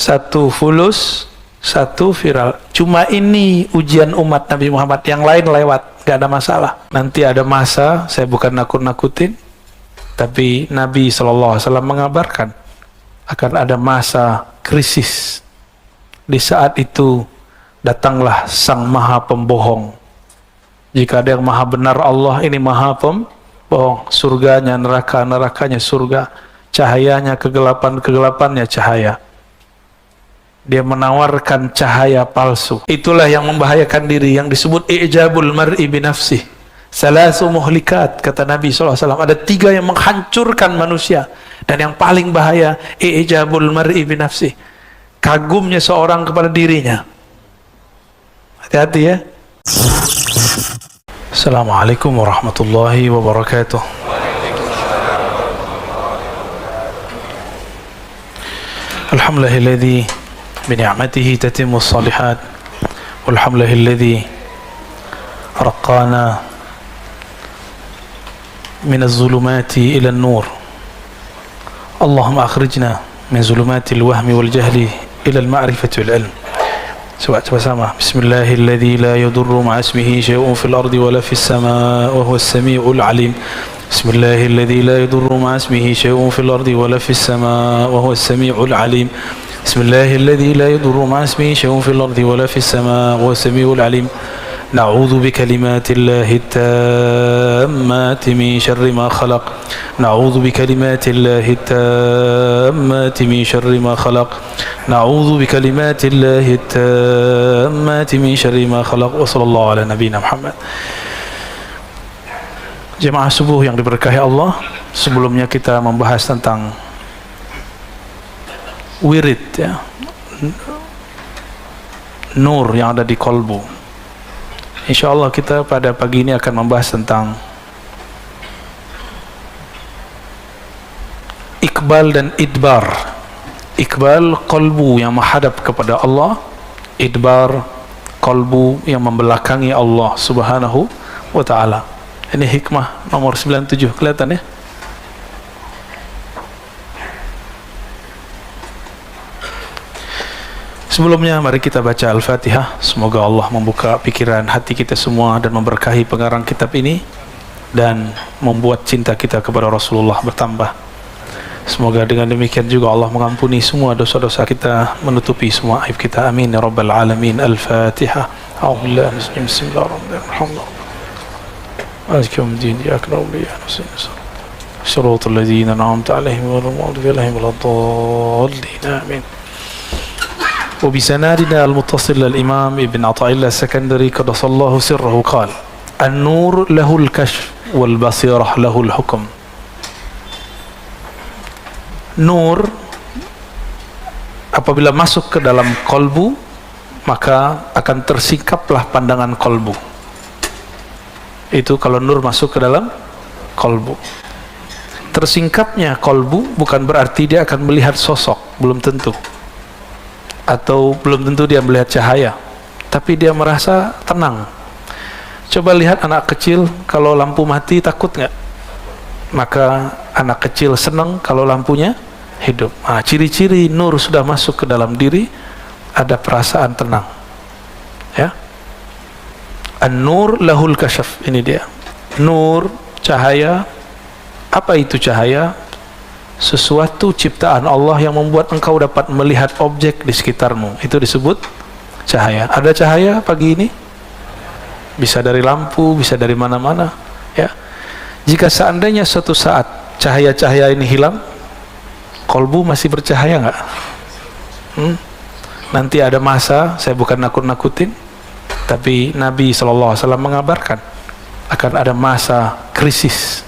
satu fulus, satu viral. Cuma ini ujian umat Nabi Muhammad, yang lain lewat, gak ada masalah. Nanti ada masa, saya bukan nakut-nakutin, tapi Nabi SAW mengabarkan akan ada masa krisis. Di saat itu datanglah Sang Maha Pembohong. Jika ada yang maha benar Allah, ini maha pembohong. Surganya neraka, nerakanya surga. Cahayanya kegelapan, kegelapannya cahaya. Dia menawarkan cahaya palsu. Itulah yang membahayakan diri, yang disebut i'jabul mar'i binafsih. Salasu muhlikat, kata Nabi SAW. Ada 3 yang menghancurkan manusia. Dan yang paling bahaya, i'jabul mar'i binafsih. Kagumnya seorang kepada dirinya. Hati-hati ya. Assalamualaikum warahmatullahi wabarakatuh. Alhamdulillahilladzi bini'matihi tatimmus shalihat. Walhamdulillahilladzi raqqana minaz zulumati ila an-nur. Allahumma akhrijna min zulumatil wahmi wal jahli ila al-ma'rifati wal ilm. Coba sama. Bismillahilladzi la yadurru ma'a ismihi syai'un fil ardi wala fis samaa'i wa huwas samii'ul 'aliim. Bismillahilladzi la yadurru ma'a ismihi syai'un fil ardi wala fis samaa'i wa huwas samii'ul 'aliim. Bismillahilladzi la yadurru ma'a ismihi syai'un fil ardi wala fis samaa'i wa huwas samii'ul 'aliim. نعوذ بكلمات الله التامات من شر ما خلق. نعوذ بكلمات الله التامات من شر ما خلق. نعوذ بكلمات الله التامات من شر ما خلق. وصلى الله على نبينا محمد. Jemaah subuh yang diberkahi Allah, sebelumnya kita membahas tentang wirid ya, nur yang ada di kolbu. InsyaAllah kita pada pagi ini akan membahas tentang Iqbal dan Idbar. Iqbal, kolbu yang menghadap kepada Allah. Idbar, kolbu yang membelakangi Allah subhanahu wa ta'ala. Ini hikmah nomor 97, kelihatan ya? Sebelumnya mari kita baca Al-Fatihah. Semoga Allah membuka pikiran hati kita semua dan memberkahi pengarang kitab ini dan membuat cinta kita kepada Rasulullah bertambah. Semoga dengan demikian juga Allah mengampuni semua dosa-dosa kita, menutupi semua aib kita. Amin ya rabbal alamin. Al-Fatihah. A'udzubillahi bismillahirrahmanirrahim. Maliki yaumiddin. Iyyaka na'budu wa iyyaka nasta'in. Shiratal ladzina an'amta 'alaihim ghairil maghdubi 'alaihim waladdallin. Amin. وبسنادنا المتصل للإمام ابن عطاء الله السكندري قدس الله سره قال النور له الكشف والبصيرة له الحكم. Nur apabila masuk ke dalam kolbu maka akan tersingkaplah pandangan kolbu. Itu kalau nur masuk ke dalam kolbu. Tersingkapnya kolbu bukan berarti dia akan melihat sosok, belum tentu. Atau belum tentu dia melihat cahaya, tapi dia merasa tenang. Coba lihat anak kecil, kalau lampu mati takut nggak? Maka anak kecil senang kalau lampunya hidup. Ciri-ciri nur sudah masuk ke dalam diri, ada perasaan tenang ya. An-nur lahul kasyaf, ini dia nur, cahaya. Apa itu cahaya? Sesuatu ciptaan Allah yang membuat engkau dapat melihat objek di sekitarmu, itu disebut cahaya. Ada cahaya pagi ini, bisa dari lampu, bisa dari mana-mana ya. Jika seandainya suatu saat cahaya-cahaya ini hilang, kolbu masih bercahaya nggak? Nanti ada masa, saya bukan nakut-nakutin, tapi Nabi SAW mengabarkan akan ada masa krisis.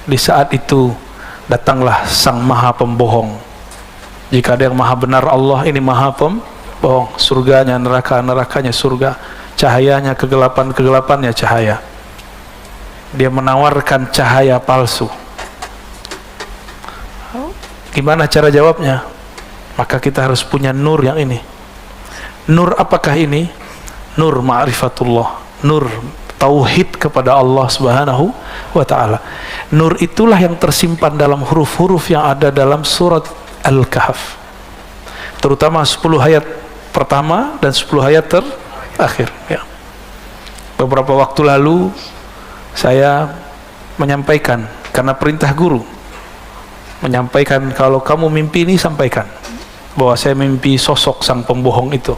Di saat itu datanglah Sang Maha Pembohong. Jika ada yang maha benar Allah, ini maha pembohong. Surganya neraka, nerakanya surga. Cahayanya kegelapan, kegelapannya cahaya. Dia menawarkan cahaya palsu. Gimana cara jawabnya? Maka kita harus punya nur yang ini. Nur apakah ini? Nur ma'rifatullah, nur tauhid kepada Allah subhanahu wa ta'ala. Nur itulah yang tersimpan dalam huruf-huruf yang ada dalam surat Al-Kahf. terutama 10 ayat pertama dan 10 ayat terakhir ya. Beberapa waktu lalu saya menyampaikan, karena perintah guru, menyampaikan kalau kamu mimpi ini sampaikan bahwa saya mimpi sosok sang pembohong itu,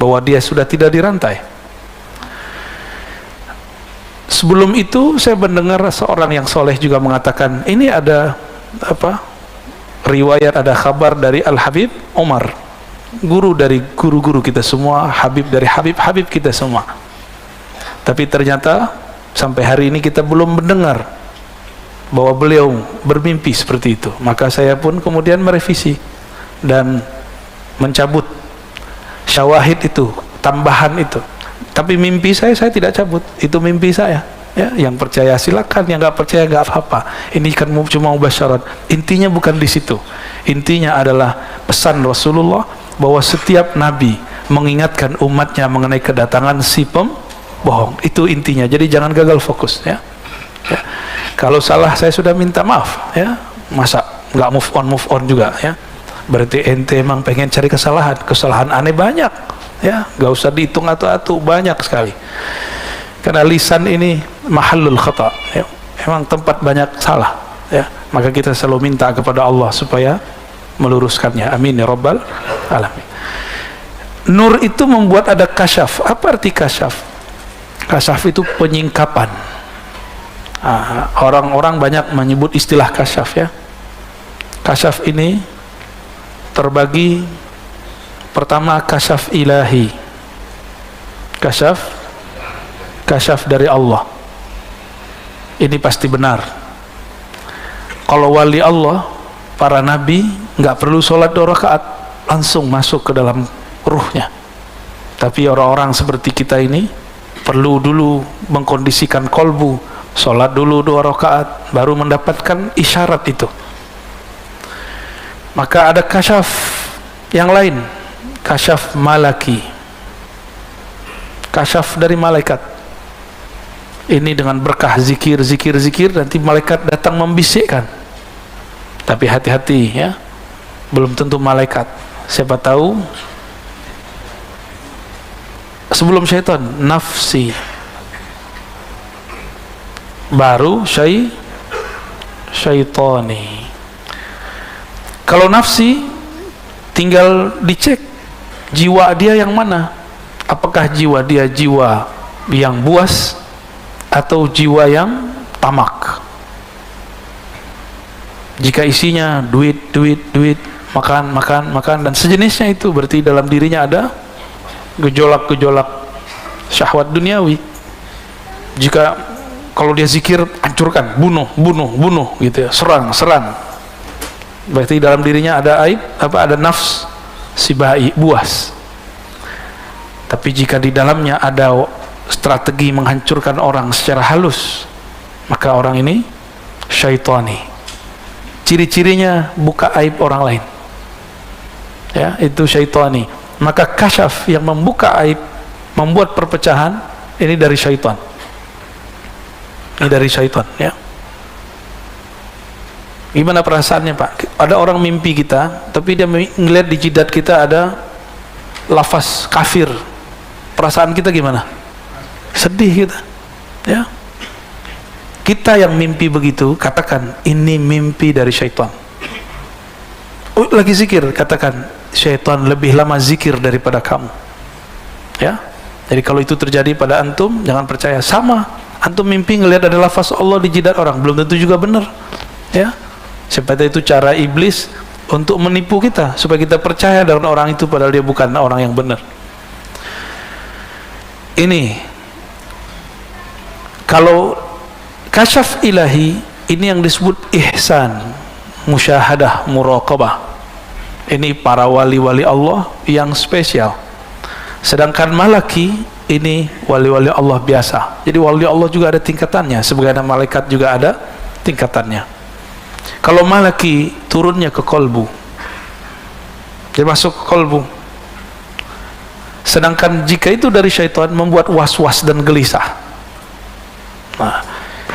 bahwa dia sudah tidak dirantai. Sebelum itu saya mendengar seorang yang soleh juga mengatakan, ini ada riwayat, ada kabar dari Al-Habib Umar, guru dari guru-guru kita semua, Habib dari Habib kita semua. Tapi ternyata sampai hari ini kita belum mendengar bahwa beliau bermimpi seperti itu. Maka saya pun kemudian merevisi dan mencabut syawahid itu, tambahan itu. Tapi mimpi saya tidak cabut, itu mimpi saya ya. Yang percaya silakan, yang nggak percaya nggak apa-apa. Ini kan cuma mubasyarat. Intinya bukan di situ. Intinya adalah pesan Rasulullah bahwa setiap nabi mengingatkan umatnya mengenai kedatangan si pembohong. Itu intinya. Jadi jangan gagal fokus ya. Ya. Kalau salah saya sudah minta maaf ya. Masa nggak move on juga ya. Berarti ente emang pengen cari kesalahan aneh banyak ya, nggak usah dihitung atau banyak sekali, karena lisan ini mahallul khata ya. Emang tempat banyak salah ya, maka kita selalu minta kepada Allah supaya meluruskannya, amin ya rabbal alamin. Nur itu membuat ada kasyaf. Apa arti kasyaf? Kasyaf itu penyingkapan. Orang-orang banyak menyebut istilah kasyaf ya. Kasyaf ini terbagi, pertama kasyaf ilahi, kasyaf dari Allah. Ini pasti benar. Kalau wali Allah, para nabi nggak perlu sholat 2 rakaat, langsung masuk ke dalam ruhnya. Tapi orang-orang seperti kita ini perlu dulu mengkondisikan kolbu, sholat dulu 2 rakaat baru mendapatkan isyarat itu. Maka ada kasyaf yang lain, kasyaf malaki, kasyaf dari malaikat. Ini dengan berkah zikir, nanti malaikat datang membisikkan. Tapi hati-hati ya, belum tentu malaikat. Siapa tahu sebelum syaitan, nafsi, baru syaitani. Kalau nafsi, tinggal dicek jiwa dia yang mana. Apakah jiwa dia jiwa yang buas atau jiwa yang tamak? Jika isinya duit, makan dan sejenisnya, itu berarti dalam dirinya ada gejolak syahwat duniawi. Jika kalau dia zikir, hancurkan, bunuh gitu ya, serang, berarti dalam dirinya ada aib, ada nafs sibai, buas. Tapi jika di dalamnya ada strategi menghancurkan orang secara halus, maka orang ini syaitani. Ciri-cirinya buka aib orang lain ya, itu syaitani. Maka kasyaf yang membuka aib, membuat perpecahan, ini dari syaitan. Ini dari syaitan ya. Gimana perasaannya Pak? Ada orang mimpi kita, tapi dia ngeliat di jidat kita ada lafaz kafir. Perasaan kita gimana? Sedih kita ya. Kita yang mimpi begitu, katakan ini mimpi dari syaitan. Lagi zikir, katakan syaitan lebih lama zikir daripada kamu ya. Jadi kalau itu terjadi pada antum, jangan percaya. Sama, antum mimpi ngelihat ada lafaz Allah di jidat orang, belum tentu juga benar ya. Seperti itu cara iblis untuk menipu kita, supaya kita percaya dengan orang itu padahal dia bukan orang yang benar. Ini kalau kasyaf ilahi, ini yang disebut ihsan, musyahadah, muraqabah. Ini para wali-wali Allah yang spesial. Sedangkan malaki, ini wali-wali Allah biasa. Jadi wali Allah juga ada tingkatannya, sebagaimana malaikat juga ada tingkatannya. Kalau malaki turunnya ke kolbu, dia masuk ke kolbu. Sedangkan jika itu dari syaitan, membuat was-was dan gelisah. Nah,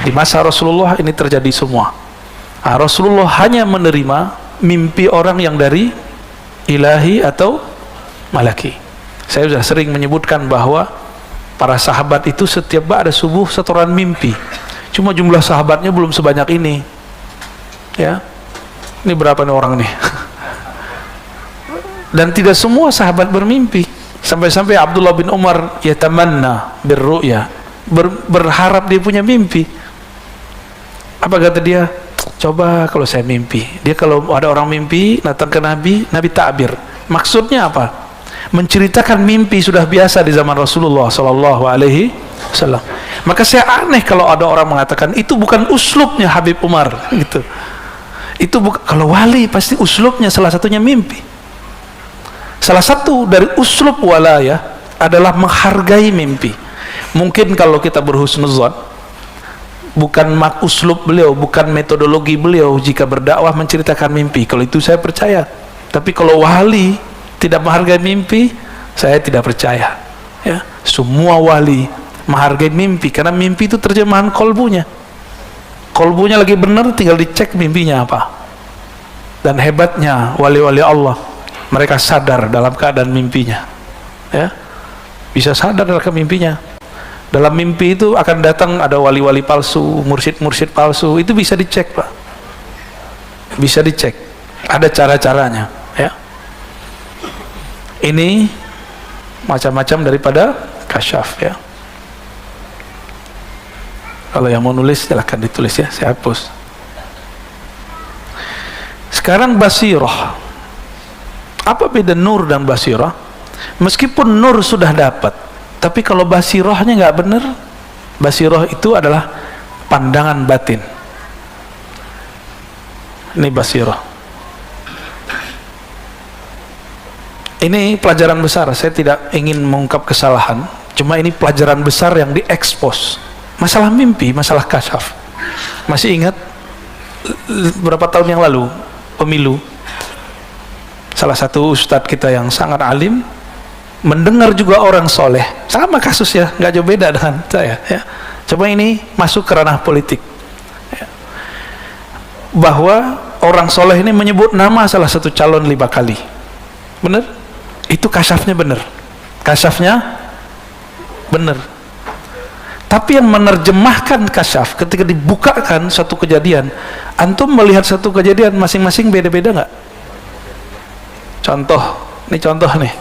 di masa Rasulullah ini terjadi semua. Rasulullah hanya menerima mimpi orang yang dari ilahi atau malaki. Saya sudah sering menyebutkan bahwa para sahabat itu setiap ba'da subuh setoran mimpi. Cuma jumlah sahabatnya belum sebanyak ini. Ya. Ini berapa nih orang nih? Dan tidak semua sahabat bermimpi. Sampai-sampai Abdullah bin Umar yatamanna birru'ya, berharap dia punya mimpi. Apa kata dia? Coba kalau saya mimpi. Dia kalau ada orang mimpi datang ke Nabi, Nabi takbir. Maksudnya apa? Menceritakan mimpi sudah biasa di zaman Rasulullah sallallahu alaihi wasallam. Maka saya aneh kalau ada orang mengatakan itu bukan uslubnya Habib Umar gitu. Itu kalau wali pasti uslubnya salah satunya mimpi. Salah satu dari uslub walaya adalah menghargai mimpi. Mungkin kalau kita berhusnuzon, bukan uslub beliau, bukan metodologi beliau jika berdakwah menceritakan mimpi. Kalau itu saya percaya. Tapi kalau wali tidak menghargai mimpi, saya tidak percaya. Ya, semua wali menghargai mimpi karena mimpi itu terjemahan kolbunya. Kolbunya lagi benar, tinggal dicek mimpinya apa. Dan hebatnya wali-wali Allah, mereka sadar dalam keadaan mimpinya. Ya, bisa sadar dalam mimpinya. Dalam mimpi itu akan datang ada wali-wali palsu, mursyid-mursyid palsu, itu bisa dicek, Pak. Bisa dicek. Ada cara-caranya, ya. Ini macam-macam daripada kasyaf, ya. Kalau yang mau nulis silahkan ditulis, ya, saya hapus. Sekarang basirah. Apa beda nur dan basirah? Meskipun nur sudah dapat, tapi kalau basirahnya nggak benar, basirah itu adalah pandangan batin. Ini basirah. Ini pelajaran besar. Saya tidak ingin mengungkap kesalahan, cuma ini pelajaran besar yang diekspos. Masalah mimpi, masalah kasyaf. Masih ingat berapa tahun yang lalu pemilu, salah satu ustadz kita yang sangat alim mendengar juga orang soleh, sama kasus ya, nggak jauh beda dengan saya, ya. Coba ini masuk ke ranah politik, ya. Bahwa orang soleh ini menyebut nama salah satu calon 5 kali, bener? Itu kasyafnya bener, kasyafnya bener. Tapi yang menerjemahkan kasyaf ketika dibukakan satu kejadian, antum melihat satu kejadian masing-masing beda-beda nggak? Contoh, ini contoh nih.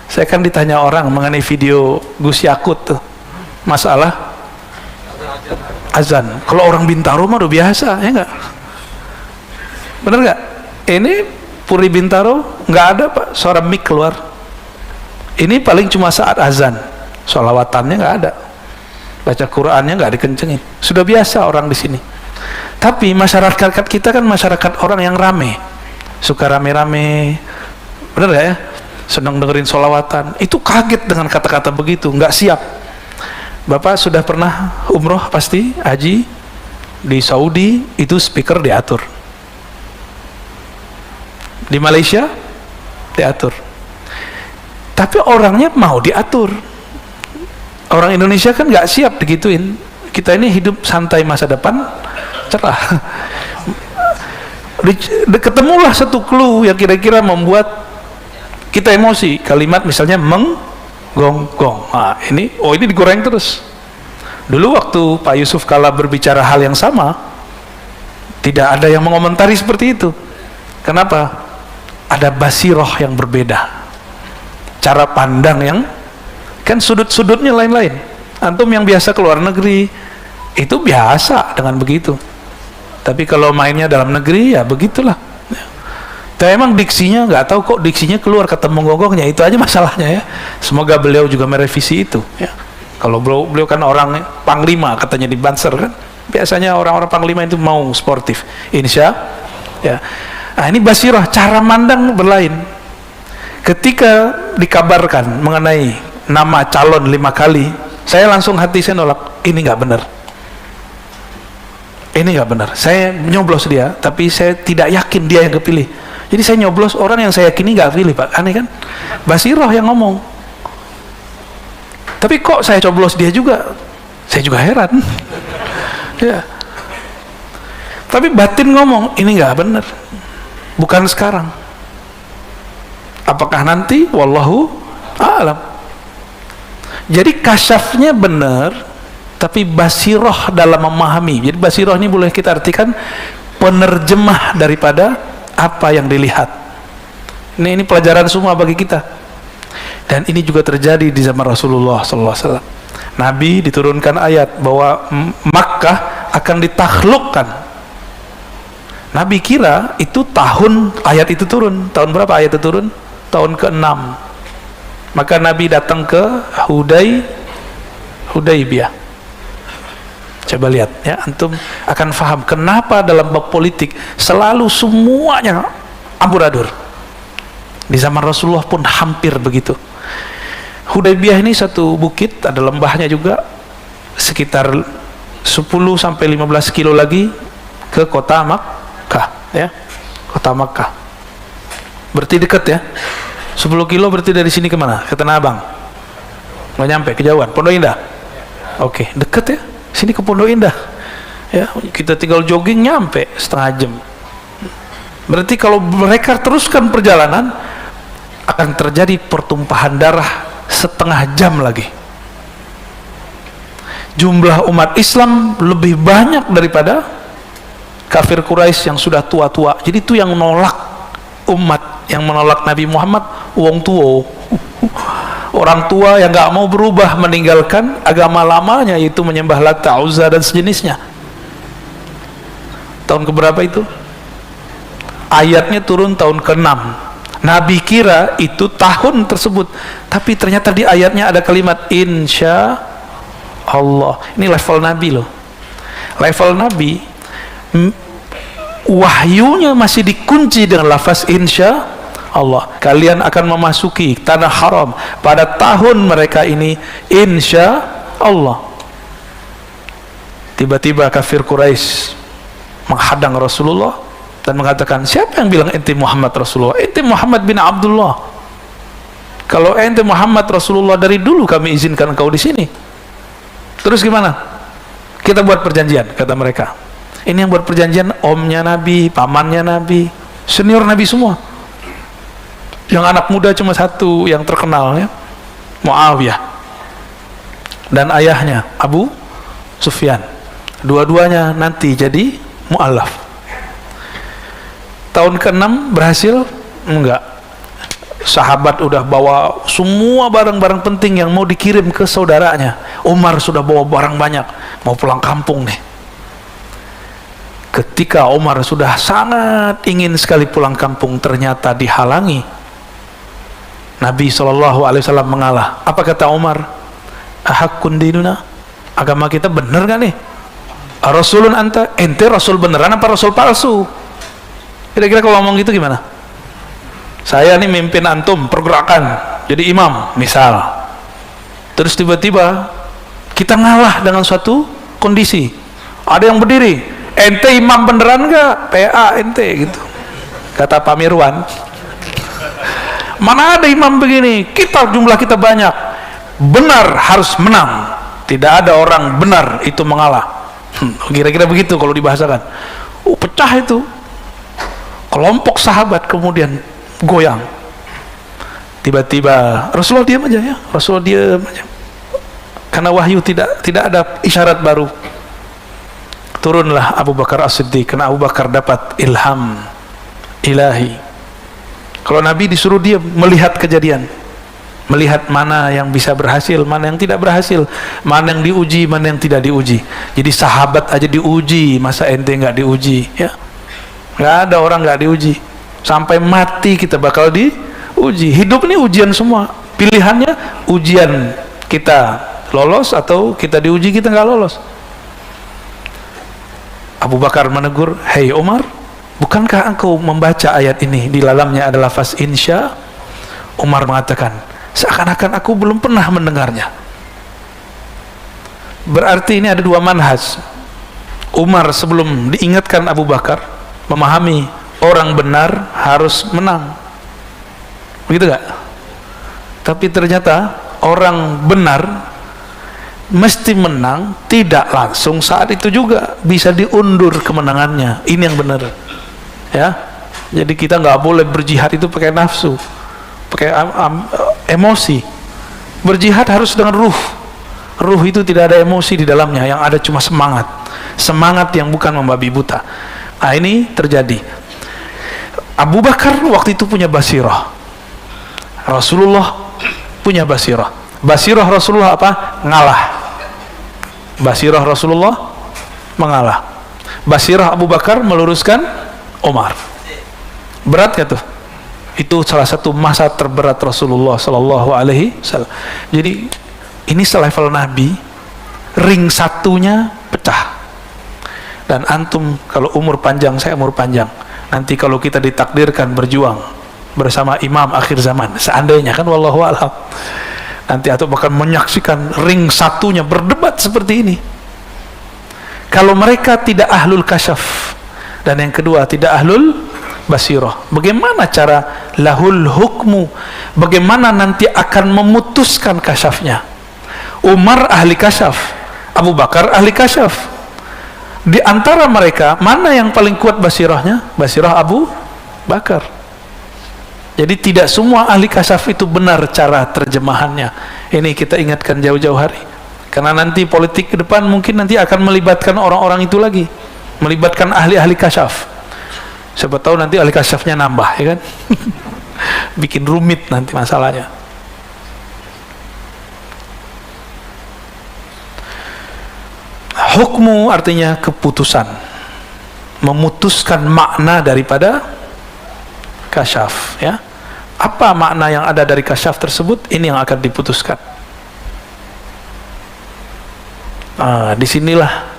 Saya kan ditanya orang mengenai video Gus Yakut tuh, masalah azan. Kalau orang Bintaro mah udah biasa, ya nggak? Bener nggak? Ini Puri Bintaro nggak ada, Pak, suara mic keluar. Ini paling cuma saat azan, sholawatannya nggak ada, baca Qurannya nggak dikencengin. Sudah biasa orang di sini. Tapi masyarakat kita kan masyarakat orang yang rame, suka rame-rame, bener gak ya? Senang dengerin sholawatan. Itu kaget dengan kata-kata begitu, nggak siap. Bapak sudah pernah umroh pasti, haji di Saudi, itu speaker diatur. Di Malaysia diatur. Tapi orangnya mau diatur. Orang Indonesia kan nggak siap digituin. Kita ini hidup santai, masa depan cerah. Ketemulah satu clue yang kira-kira membuat kita emosi. Kalimat misalnya menggonggong. Nah, ini digoreng terus. Dulu waktu Pak Yusuf Kala berbicara hal yang sama, tidak ada yang mengomentari seperti itu. Kenapa? Ada basirah yang berbeda, cara pandang yang kan sudut-sudutnya lain-lain. Antum yang biasa keluar negeri itu biasa dengan begitu, tapi kalau mainnya dalam negeri ya begitulah. Tapi emang diksinya nggak tahu kok diksinya keluar kata menggonggongnya, itu aja masalahnya, ya. Semoga beliau juga merevisi itu, ya. Kalau beliau kan orang panglima katanya di Banser kan, biasanya orang-orang panglima itu mau sportif, insya, ya. Nah, ini basirah, cara mandang berlain. Ketika dikabarkan mengenai nama calon 5 kali, saya langsung hati saya nolak, ini nggak benar. Ini nggak benar. Saya nyoblos dia, tapi saya tidak yakin dia yang kepilih. Jadi saya nyoblos orang yang saya yakini nggak pilih, Pak. Aneh kan? Basirah yang ngomong. Tapi kok saya coblos dia juga? Saya juga heran. Ya. Tapi batin ngomong, ini nggak benar. Bukan sekarang. Apakah nanti? Wallahu a'lam. Jadi kasyafnya benar, tapi basiroh dalam memahami. Jadi basiroh ini boleh kita artikan penerjemah daripada apa yang dilihat. Ini pelajaran semua bagi kita. Dan ini juga terjadi di zaman Rasulullah SAW. Nabi diturunkan ayat bahwa Makkah akan ditaklukkan. Nabi kira itu tahun ayat itu turun. Tahun berapa ayat itu turun? Tahun ke-6. Maka Nabi datang ke Hudaybiyah. Coba lihat ya, antum akan faham kenapa dalam bab politik selalu semuanya amburadul. Di zaman Rasulullah pun hampir begitu. Hudaybiyah ini satu bukit, ada lembahnya juga, sekitar 10 sampai 15 kilo lagi ke kota Makkah ya. Kota Makkah. Berarti dekat ya. 10 kilo berarti dari sini kemana? Ke Tanah Abang. Nggak nyampe, kejauhan. Pondok Indah. Oke, dekat ya. Sini ke Pondok Indah. Ya, kita tinggal jogging nyampe setengah jam. Berarti kalau mereka teruskan perjalanan akan terjadi pertumpahan darah setengah jam lagi. Jumlah umat Islam lebih banyak daripada kafir Quraisy yang sudah tua-tua. Jadi itu yang menolak umat, yang menolak Nabi Muhammad, wong tua, orang tua yang gak mau berubah meninggalkan agama lamanya, yaitu menyembah Lata, Uzza dan sejenisnya. Tahun keberapa itu? Ayatnya turun tahun ke-6. Nabi kira itu tahun tersebut, tapi ternyata di ayatnya ada kalimat insya Allah. Ini level Nabi loh. Level Nabi, wahyunya masih dikunci dengan lafaz insya Allah. Kalian akan memasuki tanah haram pada tahun mereka ini insya Allah. Tiba-tiba kafir Quraisy menghadang Rasulullah dan mengatakan, siapa yang bilang ente Muhammad Rasulullah? Ente Muhammad bin Abdullah. Kalau ente Muhammad Rasulullah, dari dulu kami izinkan engkau di sini. Terus gimana? Kita buat perjanjian, kata mereka. Ini yang buat perjanjian omnya Nabi, pamannya Nabi, senior Nabi semua. Yang anak muda cuma satu yang terkenal ya, Muawiyah, dan ayahnya Abu Sufyan. Dua-duanya nanti jadi mu'alaf. Tahun ke-6 berhasil? Enggak. Sahabat udah bawa semua barang-barang penting yang mau dikirim ke saudaranya. Umar sudah bawa barang banyak, mau pulang kampung nih. Ketika Umar sudah sangat ingin sekali pulang kampung, ternyata dihalangi. Nabi SAW mengalah. Apa kata Umar? Ahakkun dinuna? Agama kita bener gak nih? Rasulun anta? Ente Rasul beneran apa Rasul palsu? Kira-kira kalau ngomong gitu gimana? Saya nih mimpin antum pergerakan jadi imam misal, terus tiba-tiba kita ngalah dengan suatu kondisi, ada yang berdiri, ente imam beneran gak? PA ente gitu, kata Pak Mirwan. Mana ada imam begini, jumlah kita banyak, benar harus menang, tidak ada orang benar itu mengalah. Kira-kira begitu kalau dibahasakan. Pecah itu. Kelompok sahabat kemudian goyang. Tiba-tiba Rasulullah diam aja ya, Rasulullah diam aja. Karena wahyu tidak ada isyarat baru. Turunlah Abu Bakar As-Siddiq, karena Abu Bakar dapat ilham ilahi. Kalau Nabi disuruh diam, melihat kejadian, melihat mana yang bisa berhasil, mana yang tidak berhasil, mana yang diuji, mana yang tidak diuji. Jadi sahabat aja diuji, masa ente nggak diuji ya? Nggak ada orang nggak diuji. Sampai mati kita bakal diuji. Hidup ini ujian semua. Pilihannya ujian, kita lolos atau kita diuji kita nggak lolos. Abu Bakar menegur, hei Umar, bukankah engkau membaca ayat ini di dalamnya adalah lafaz insya? Umar mengatakan, seakan-akan aku belum pernah mendengarnya. Berarti ini ada dua manhaj. Umar sebelum diingatkan Abu Bakar memahami orang benar harus menang, begitu gak? Tapi ternyata orang benar mesti menang tidak langsung saat itu juga, bisa diundur kemenangannya. Ini yang benar ya. Jadi kita nggak boleh berjihad itu pakai nafsu. pakai emosi. Berjihad harus dengan ruh. Ruh itu tidak ada emosi di dalamnya, yang ada cuma semangat. Semangat yang bukan membabi buta. Nah, ini terjadi. Abu Bakar waktu itu punya basirah. Rasulullah punya basirah. Basirah Rasulullah apa? Ngalah. Basirah Rasulullah mengalah. Basirah Abu Bakar meluruskan Umar. Berat gak tuh? Itu salah satu masa terberat Rasulullah Sallallahu Alaihi Wasallam. Jadi ini selevel Nabi, ring satunya pecah. Dan antum kalau umur panjang, saya umur panjang, nanti kalau kita ditakdirkan berjuang bersama imam akhir zaman, seandainya kan, wallahu a'lam, nanti atau bahkan menyaksikan ring satunya berdebat seperti ini. Kalau mereka tidak ahlul kasyaf, dan yang kedua tidak ahlul basirah, bagaimana cara lahul hukmu, bagaimana nanti akan memutuskan kasyafnya? Umar ahli kasyaf, Abu Bakar ahli kasyaf. Di antara mereka mana yang paling kuat basirahnya? Basirah Abu Bakar. Jadi tidak semua ahli kasyaf itu benar cara terjemahannya. Ini kita ingatkan jauh-jauh hari, karena nanti politik ke depan mungkin nanti akan melibatkan orang-orang itu lagi, melibatkan ahli-ahli kasyaf. Siapa tahu nanti ahli kasyafnya nambah, ya kan? Bikin rumit nanti masalahnya. Hukmu artinya keputusan, memutuskan makna daripada kasyaf, ya. Apa makna yang ada dari kasyaf tersebut? Ini yang akan diputuskan. Disinilah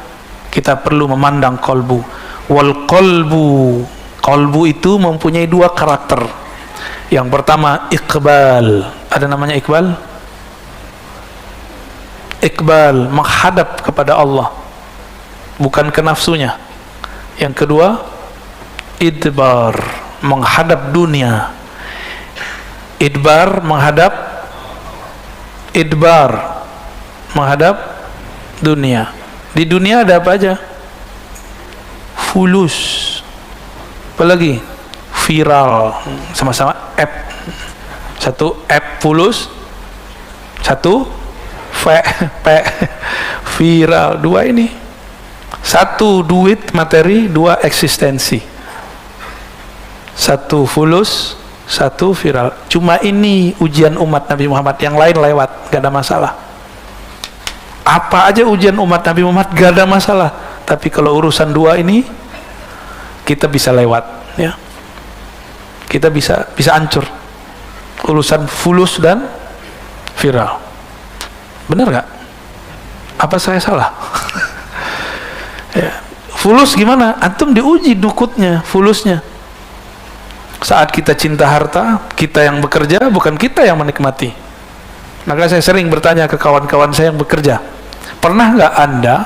kita perlu memandang kolbu. Wal kolbu, kolbu itu mempunyai dua karakter. Yang pertama iqbal. Ada namanya iqbal? Iqbal, menghadap kepada Allah, bukan ke nafsunya. Yang kedua idbar, menghadap dunia. Idbar menghadap, idbar menghadap dunia. Di dunia ada apa aja? Fulus, apalagi viral, sama-sama app. Satu app fulus, satu viral. Dua ini, satu duit materi, dua eksistensi. Satu fulus, satu viral. Cuma ini ujian umat Nabi Muhammad, yang lain lewat, gak ada masalah. Apa aja ujian umat Nabi Muhammad gak ada masalah. Tapi kalau urusan dua ini kita bisa lewat, ya. Kita bisa hancur. Urusan fulus dan viral. Benar gak? Apa saya salah? Ya. Fulus gimana? Antum diuji dukutnya, fulusnya. Saat kita cinta harta, kita yang bekerja, bukan kita yang menikmati. Maka saya sering bertanya ke kawan-kawan saya yang bekerja, pernah nggak Anda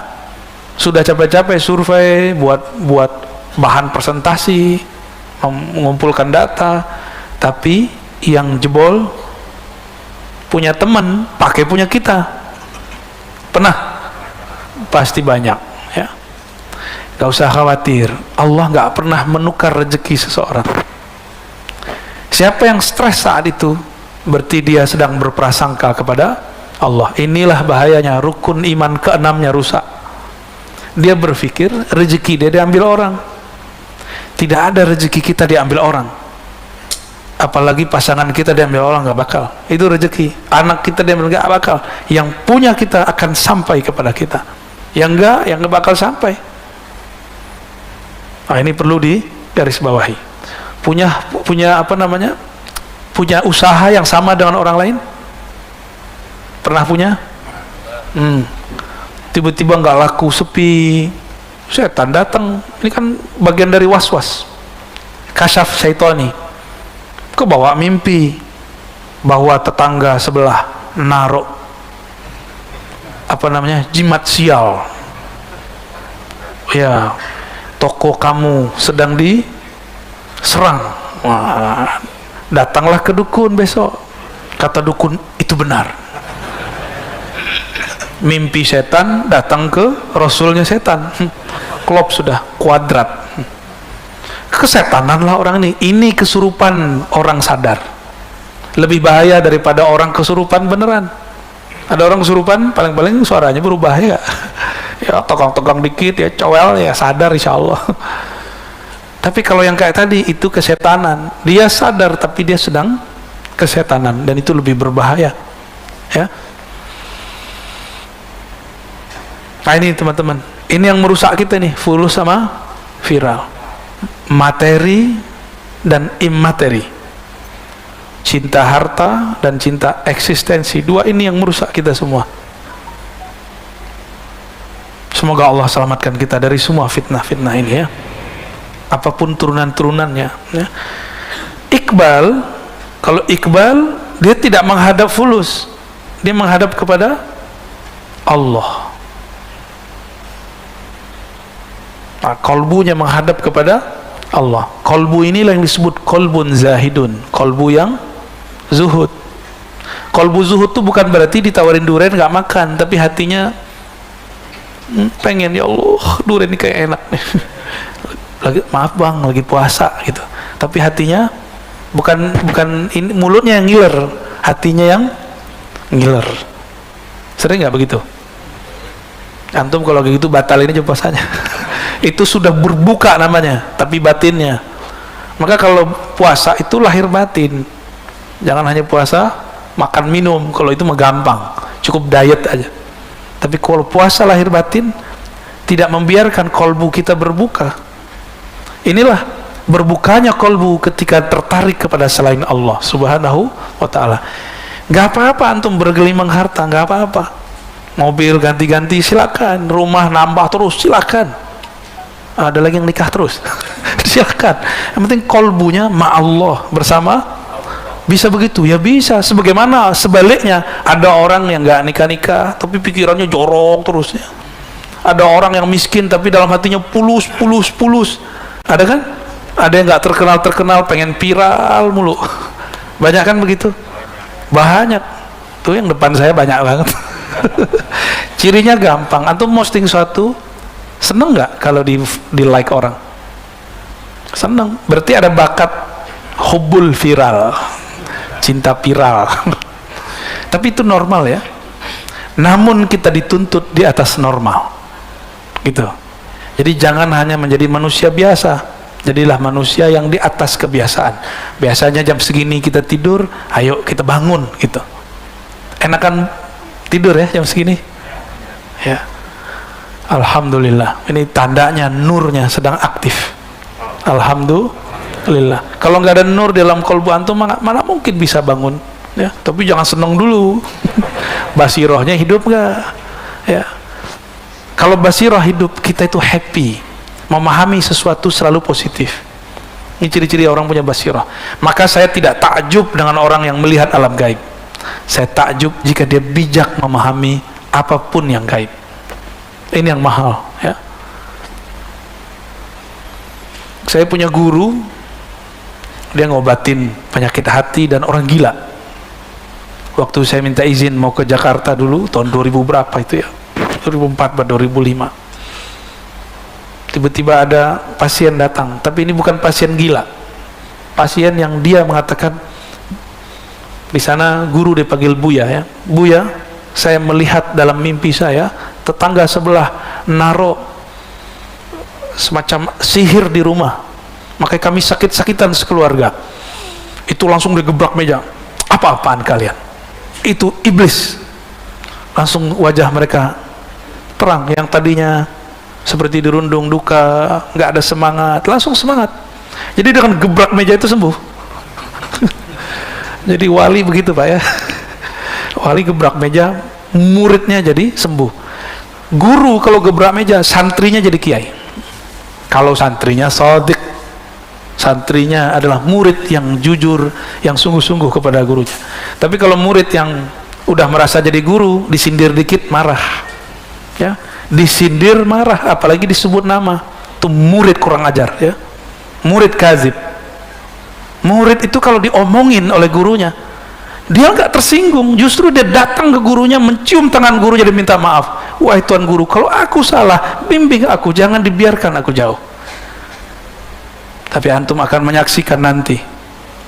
sudah capek-capek survei, buat bahan presentasi, mengumpulkan data, tapi yang jebol punya teman pakai punya kita? Pernah? Pasti banyak, ya. Gak usah khawatir, Allah gak pernah menukar rezeki seseorang. Siapa yang stres saat itu, berarti dia sedang berprasangka kepada Allah. Inilah bahayanya, rukun iman keenamnya rusak. Dia berpikir rezeki dia diambil orang. Tidak ada rezeki kita diambil orang. Apalagi pasangan kita diambil orang, gak bakal. Itu rezeki. Anak kita diambil, gak bakal. Yang punya kita akan sampai kepada kita. Yang gak bakal sampai. Nah, ini perlu digarisbawahi. Punya apa namanya? Punya usaha yang sama dengan orang lain? Pernah punya? Tiba-tiba nggak laku, sepi, setan datang. Ini kan bagian dari was-was, kasyaf syaitani. Kebawa mimpi bahwa tetangga sebelah naruh apa namanya, jimat sial, ya, toko kamu sedang diserang. Wah, datanglah ke dukun besok. Kata dukun, itu benar. Mimpi setan datang ke rasulnya setan. Klop sudah, kuadrat. Kesetanan lah orang ini. Ini kesurupan orang sadar. lebih bahaya daripada orang kesurupan beneran. Ada orang kesurupan paling-paling suaranya berubah ya, ya tegang-tegang dikit ya, cowel ya, sadar insya Allah. Tapi kalau yang kayak tadi itu kesetanan, dia sadar tapi dia sedang kesetanan, dan itu lebih berbahaya ya. Nah ini teman-teman, ini yang merusak kita nih, fulus sama viral, materi dan imateri, cinta harta dan cinta eksistensi. Dua ini yang merusak kita semua. Semoga Allah selamatkan kita dari semua fitnah-fitnah ini ya, apapun turunan-turunannya ya. Iqbal, kalau Iqbal dia tidak menghadap fulus, dia menghadap kepada Allah. Nah, kolbunya menghadap kepada Allah. Kolbu inilah yang disebut kolbun zahidun, kolbu yang zuhud. Kolbu zuhud itu bukan berarti ditawarin durian nggak makan, tapi hatinya pengen, ya Allah durian ini kayak enak nih. Lagi, maaf bang, lagi puasa gitu. Tapi hatinya bukan ini, mulutnya yang ngiler, hatinya yang ngiler. Sering nggak begitu? Antum kalau gitu batal ini aja puasanya. Itu sudah berbuka namanya, tapi batinnya. Maka kalau puasa itu lahir batin. Jangan hanya puasa makan minum, kalau itu mah gampang, cukup diet aja. Tapi kalau puasa lahir batin, tidak membiarkan kolbu kita berbuka. Inilah berbukanya kolbu ketika tertarik kepada selain Allah Subhanahu wa ta'ala. Gak apa-apa antum bergelimang harta, gak apa-apa. Mobil ganti-ganti silakan, rumah nambah terus silakan. Ada lagi yang nikah terus silakan. Yang penting kolbunya ma'allah, bersama. Bisa begitu? Ya bisa. Sebagaimana sebaliknya, ada orang yang gak nikah-nikah tapi pikirannya jorok terus ya. Ada orang yang miskin tapi dalam hatinya pulus. Ada kan? Ada yang gak terkenal pengen viral mulu. Banyak kan begitu? Banyak. Tuh yang depan saya banyak banget. Cirinya gampang. Antum posting suatu, seneng nggak kalau di like orang? Seneng. Berarti ada bakat hubbul viral, cinta viral. Tapi itu normal ya. Namun kita dituntut di atas normal, gitu. Jadi jangan hanya menjadi manusia biasa, jadilah manusia yang di atas kebiasaan. Biasanya jam segini kita tidur, ayo kita bangun gitu. Enakan tidur ya jam segini ya. Alhamdulillah, ini tandanya nurnya sedang aktif. Alhamdulillah. Kalau nggak ada nur dalam kolbu antum, mana mungkin bisa bangun ya. Tapi jangan seneng dulu. Basirohnya hidup nggak ya. Kalau basiroh hidup, kita itu happy, memahami sesuatu selalu positif. Ini ciri-ciri orang punya basiroh. Maka saya tidak takjub dengan orang yang melihat alam gaib. Saya takjub jika dia bijak memahami apapun yang gaib. Ini yang mahal ya. Saya punya guru, dia ngobatin penyakit hati dan orang gila. Waktu saya minta izin mau ke Jakarta dulu tahun 2000 berapa itu ya, 2004 atau 2005. Tiba-tiba ada pasien datang, tapi ini bukan pasien gila. Pasien yang dia mengatakan, di sana guru dipanggil Buya ya. Buya, saya melihat dalam mimpi saya tetangga sebelah naro semacam sihir di rumah, makanya kami sakit-sakitan sekeluarga. Itu langsung digebrak meja. Apa-apaan kalian? Itu iblis. Langsung wajah mereka terang, yang tadinya seperti dirundung duka, nggak ada semangat, langsung semangat. Jadi dengan gebrak meja itu sembuh. Jadi wali begitu Pak ya. Wali gebrak meja, muridnya jadi sembuh. Guru kalau gebrak meja, santrinya jadi kiai. Kalau santrinya shadiq, santrinya adalah murid yang jujur, yang sungguh-sungguh kepada gurunya. Tapi kalau murid yang udah merasa jadi guru, disindir dikit marah ya, disindir marah, apalagi disebut nama, itu murid kurang ajar ya, murid kazib. Murid itu kalau diomongin oleh gurunya, dia nggak tersinggung, justru dia datang ke gurunya, mencium tangan guru, jadi minta maaf. Wahai tuan guru, kalau aku salah, bimbing aku, jangan dibiarkan aku jauh. Tapi antum akan menyaksikan nanti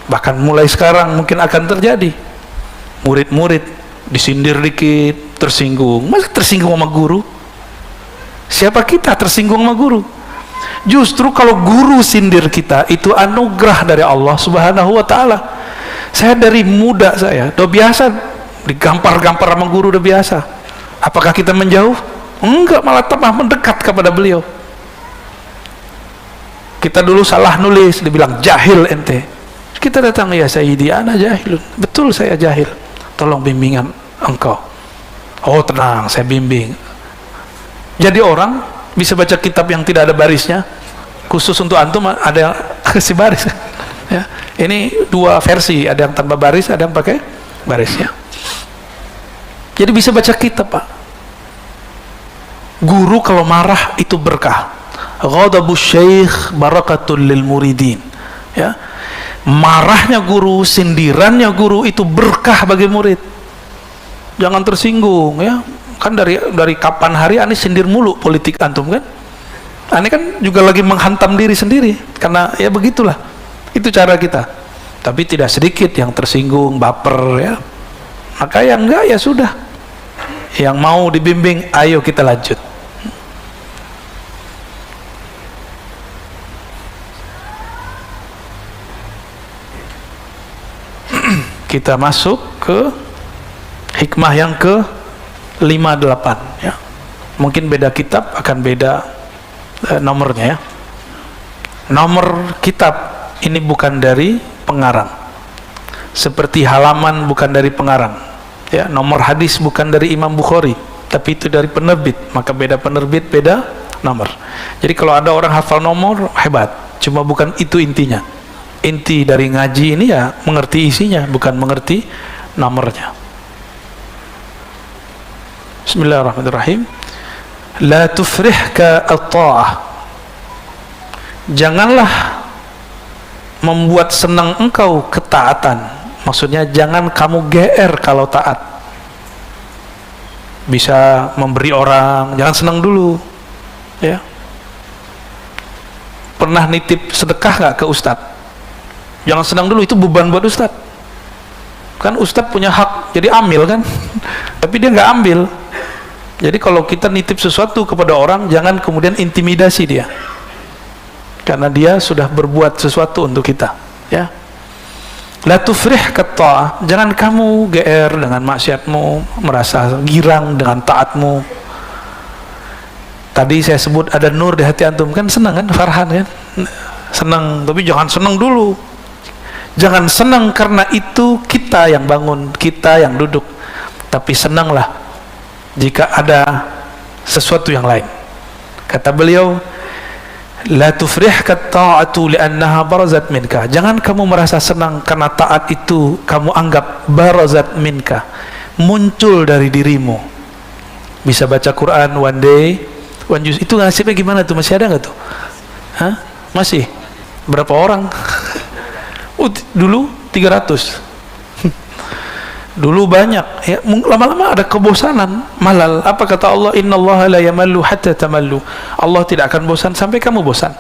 Bahkan mulai sekarang mungkin akan terjadi. Murid-murid disindir dikit, tersinggung. Masa tersinggung sama guru? Siapa kita tersinggung sama guru? Justru kalau guru sindir kita, itu anugerah dari Allah Subhanahu wa ta'ala. Saya dari muda saya udah biasa digampar-gampar sama guru, udah biasa. Apakah kita menjauh? Enggak, malah tambah mendekat kepada beliau. Kita dulu salah nulis, dibilang jahil ente. Kita datang, ya Sayyidi, ana jahilun. Betul, saya jahil. Tolong bimbingan engkau. Oh tenang, saya bimbing. Jadi orang bisa baca kitab yang tidak ada barisnya, khusus untuk antum ada yang kasih baris. Ya, ini dua versi, ada yang tanpa baris, ada yang pakai barisnya. Jadi bisa baca kitab, Pak. Guru kalau marah itu berkah. Ghadabus syekh barakatul lil muridin. Ya. Marahnya guru, sindirannya guru itu berkah bagi murid. Jangan tersinggung, ya. Kan dari kapan hari aneh sindir mulu politik antum kan? Aneh kan juga lagi menghantam diri sendiri karena ya begitulah. Itu cara kita. Tapi tidak sedikit yang tersinggung, baper, ya. Maka yang enggak ya sudah. Yang mau dibimbing, ayo kita lanjut. Kita masuk ke hikmah yang ke 58, ya. Mungkin beda kitab akan beda nomornya, ya. Nomor kitab ini bukan dari pengarang, seperti halaman bukan dari pengarang, ya. Nomor hadis bukan dari Imam Bukhari, tapi itu dari penerbit, maka beda penerbit, beda nomor. Jadi kalau ada orang hafal nomor, hebat, cuma bukan itu intinya. Inti dari ngaji ini ya mengerti isinya, bukan mengerti nomornya. Bismillahirrahmanirrahim. La tufrihka at-ta'ah. Janganlah membuat senang engkau ketaatan. Maksudnya jangan kamu GR kalau taat. Bisa memberi orang, jangan senang dulu, ya. Pernah nitip sedekah nggak ke ustadz? Jangan senang dulu, itu beban buat ustadz. Kan ustadz punya hak jadi amil kan, tapi dia nggak ambil. Jadi kalau kita nitip sesuatu kepada orang, jangan kemudian intimidasi dia, karena dia sudah berbuat sesuatu untuk kita, ya. La tufrih kata, jangan kamu GR dengan maksiatmu, merasa girang dengan taatmu. Tadi saya sebut ada nur di hati antum, kan senang kan, farhan kan, senang. Tapi jangan senang dulu. Jangan senang karena itu kita yang bangun, kita yang duduk. Tapi senanglah jika ada sesuatu yang lain. Kata beliau, la tufrihka ta'atu li'annaha barazat minka. Jangan kamu merasa senang karena taat itu kamu anggap barazat minka, muncul dari dirimu. Bisa baca Quran one day, one juz. Itu nasibnya gimana tuh? Masih ada nggak tuh? Hah? Masih? Berapa orang? Dulu 300. Dulu banyak, ya. Lama-lama ada kebosanan, malal. Apa kata Allah? Innallaha la yamallu hatta tamallu. Allah tidak akan bosan sampai kamu bosan.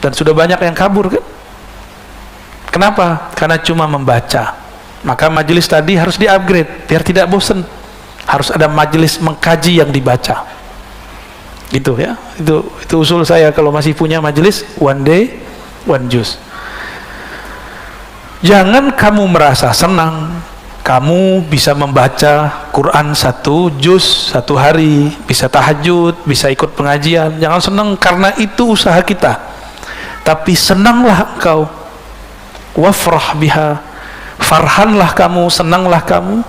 Dan sudah banyak yang kabur kan? Kenapa? Karena cuma membaca. Maka majelis tadi harus di-upgrade biar tidak bosan. Harus ada majelis mengkaji yang dibaca. Gitu, ya. Itu usul saya kalau masih punya majelis one day one juz. Jangan kamu merasa senang kamu bisa membaca Quran 1 juz 1 hari, bisa tahajud, bisa ikut pengajian. Jangan senang karena itu usaha kita, tapi senanglah engkau, wafrah biha, farhanlah kamu, senanglah kamu,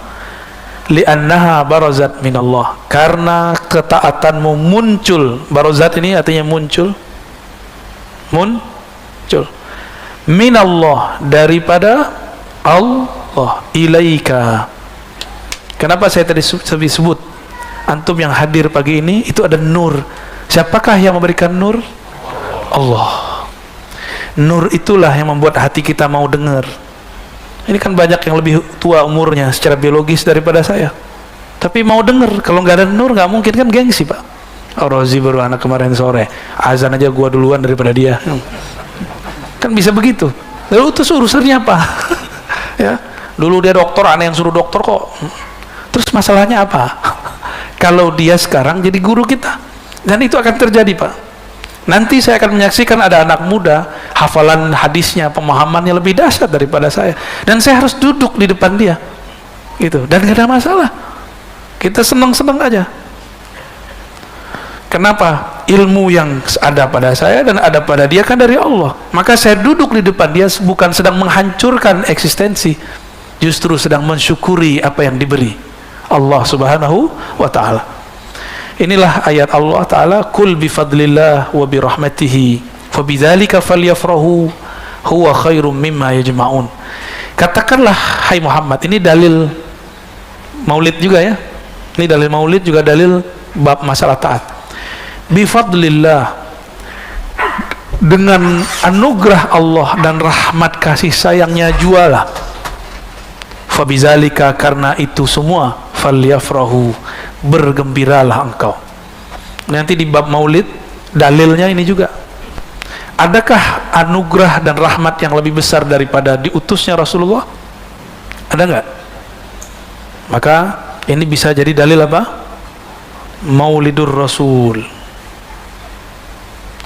li'annaha barazat minallah, karena ketaatanmu muncul. Barazat ini artinya muncul, minallah, daripada Allah, ilaika. Kenapa saya tadi sebut antum yang hadir pagi ini itu ada nur. Siapakah yang memberikan nur? Allah. Nur itulah yang membuat hati kita mau dengar. Ini kan banyak yang lebih tua umurnya secara biologis daripada saya, tapi mau dengar. Kalau nggak ada nur nggak mungkin, kan gengsi, Pak. Rozi baru anak kemarin sore, azan aja gua duluan daripada dia. Kan bisa begitu, Lalu terus urusannya apa? Ya, dulu dia dokter, aneh yang suruh dokter kok. Terus masalahnya apa? Kalau dia sekarang jadi guru kita, dan itu akan terjadi, Pak. Nanti saya akan menyaksikan ada anak muda, hafalan hadisnya, pemahamannya lebih dahsyat daripada saya, dan saya harus duduk di depan dia, gitu. Dan gak ada masalah, kita senang-senang aja. Kenapa? Ilmu yang ada pada saya dan ada pada dia kan dari Allah. Maka saya duduk di depan dia bukan sedang menghancurkan eksistensi, justru sedang mensyukuri apa yang diberi Allah Subhanahu wa ta'ala. Inilah ayat Allah Ta'ala, kul bifadlillah wa birahmatihi fabidzalika falyafrahu huwa khairum mimma yajma'un. Katakanlah, hai Muhammad, ini dalil maulid juga ya, ini dalil maulid juga dalil bab masalah taat. Bifadlillah, dengan anugerah Allah dan rahmat kasih sayangnya jualah. Fabizalika, karena itu semua, falyafrahu, bergembiralah engkau. Nanti di bab maulid dalilnya ini juga. Adakah anugerah dan rahmat yang lebih besar daripada diutusnya Rasulullah? Ada nggak? Maka ini bisa jadi dalil apa? Maulidur Rasul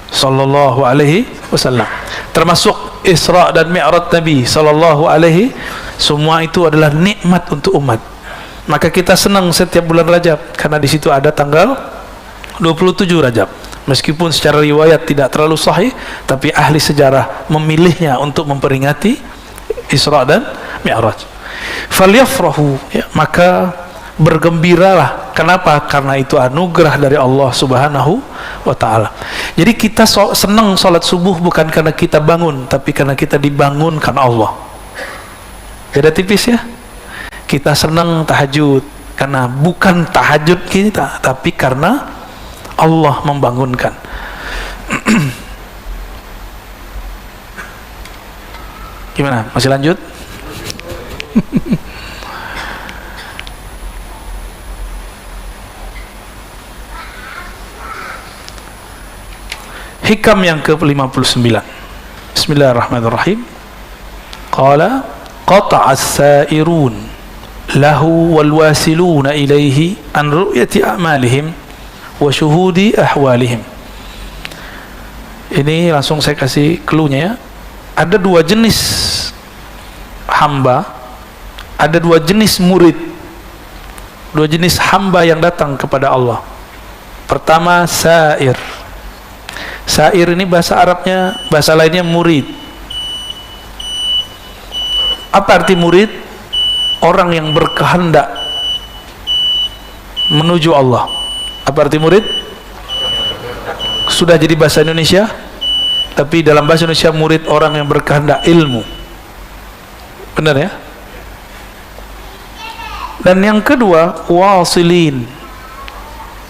sallallahu alaihi wasallam, termasuk Isra dan Mi'raj Nabi sallallahu alaihi, semua itu adalah nikmat untuk umat. Maka kita senang setiap bulan Rajab karena di situ ada tanggal 27 Rajab. Meskipun secara riwayat tidak terlalu sahih, tapi ahli sejarah memilihnya untuk memperingati Isra dan Mi'raj. Falyafrahu, ya, maka bergembiralah. Kenapa? Karena itu anugerah dari Allah Subhanahu wa ta'ala. Jadi kita senang sholat subuh bukan karena kita bangun, tapi karena kita dibangunkan Allah. Beda tipis ya. Kita senang tahajud karena bukan tahajud kita, tapi karena Allah membangunkan. Gimana? Masih lanjut? Hikam yang ke-59. Bismillahirrahmanirrahim. Qala qata'as sa'irun lahu wal wasiluna ilaihi an ru'yati a'malihim wa syuhudi ahwalihim. Ini langsung saya kasih clue-nya ya. Ada dua jenis hamba, ada dua jenis murid, dua jenis hamba yang datang kepada Allah. Pertama, sa'ir. Sa'ir ini bahasa Arabnya, bahasa lainnya murid. Apa arti murid? Orang yang berkehendak menuju Allah. Apa arti murid? Sudah jadi bahasa Indonesia, tapi dalam bahasa Indonesia murid orang yang berkehendak ilmu. Benar ya? Dan yang kedua, wasilin.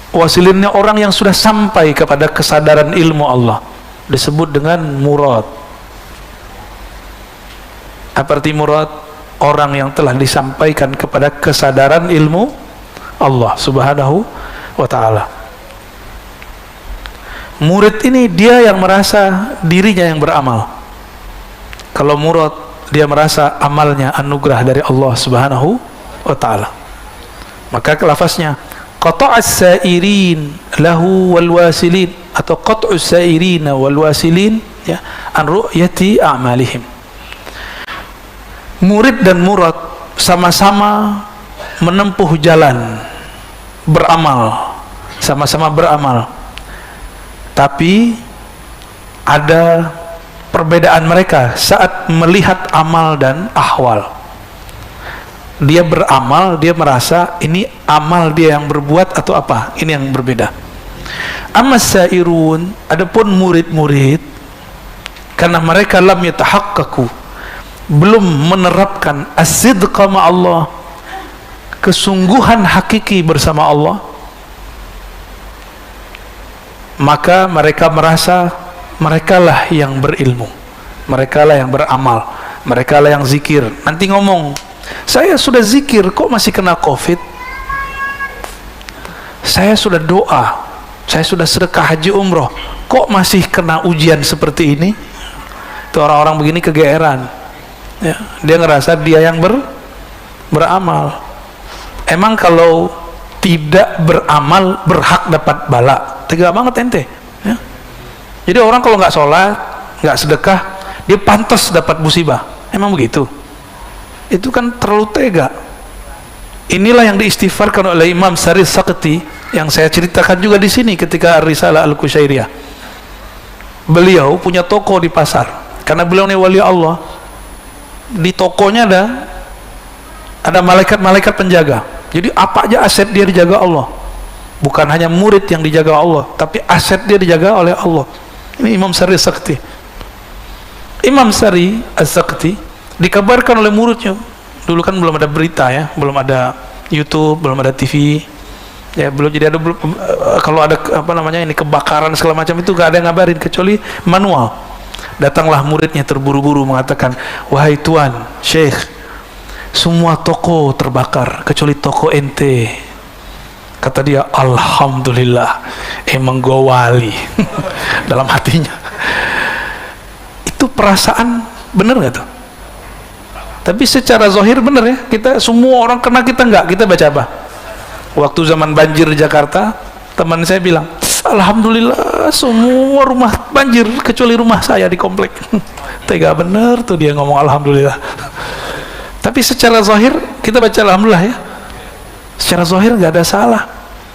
Wasilinnya orang yang sudah sampai kepada kesadaran ilmu Allah, disebut dengan murad. Apa arti murad? Orang yang telah disampaikan kepada kesadaran ilmu Allah Subhanahu wa ta'ala. Murid ini dia yang merasa dirinya yang beramal. Kalau murad, dia merasa amalnya anugerah dari Allah Subhanahu wa ta'ala. Maka lafaznya qata'as sa'irin lahu wal wasilin, atau qat'us sa'irina wal wasilin, ya, an ru'yati a'malihim. Murid dan murad sama-sama menempuh jalan beramal, sama-sama beramal, tapi ada perbedaan mereka saat melihat amal dan ahwal. Dia beramal, dia merasa ini amal dia yang berbuat atau apa, ini yang berbeda. Amma sa'irun, adapun murid-murid, karena mereka lam yatahaqqaqu, belum menerapkan as-sidqa ma'allah, kesungguhan hakiki bersama Allah, maka mereka merasa merekalah yang berilmu, merekalah yang beramal, merekalah yang zikir. Nanti ngomong, saya sudah zikir kok masih kena COVID, saya sudah doa, saya sudah sedekah haji umroh kok masih kena ujian seperti ini. Itu orang-orang begini kegeeran. Ya, dia ngerasa dia yang beramal. Emang kalau tidak beramal berhak dapat bala? Tega banget ente. Ya. Jadi orang kalau nggak sholat, nggak sedekah, dia pantas dapat musibah. Emang begitu? Itu kan terlalu tega. Inilah yang diistighfarkan oleh Imam Sari Sakti yang saya ceritakan juga di sini ketika Risalah Al-Qusyairiyah. Beliau punya toko di pasar karena beliau ini wali Allah. Di tokonya ada malaikat-malaikat penjaga. Jadi apa aja aset dia dijaga Allah. Bukan hanya murid yang dijaga Allah, tapi aset dia dijaga oleh Allah. Ini Imam Sari Sakti. Imam Sari As-Sakti dikabarkan oleh muridnya. Dulu kan belum ada berita ya, belum ada YouTube, belum ada TV. Ya, belum, jadi ada kalau ada apa namanya ini kebakaran segala macam itu gak ada yang ngabarin kecuali manual. Datanglah muridnya terburu-buru mengatakan, "Wahai tuan, Syekh, semua toko terbakar kecuali toko ente." Kata dia, "Alhamdulillah, emang gua wali." Dalam hatinya. Itu perasaan bener gak tuh? Tapi secara zahir bener ya, kita semua orang kena, kita enggak. Kita baca apa? Waktu zaman banjir di Jakarta, teman saya bilang, "Alhamdulillah semua rumah banjir kecuali rumah saya di komplek." Tega bener tuh dia ngomong alhamdulillah. Tapi secara zahir kita baca alhamdulillah ya. Secara zahir nggak ada salah.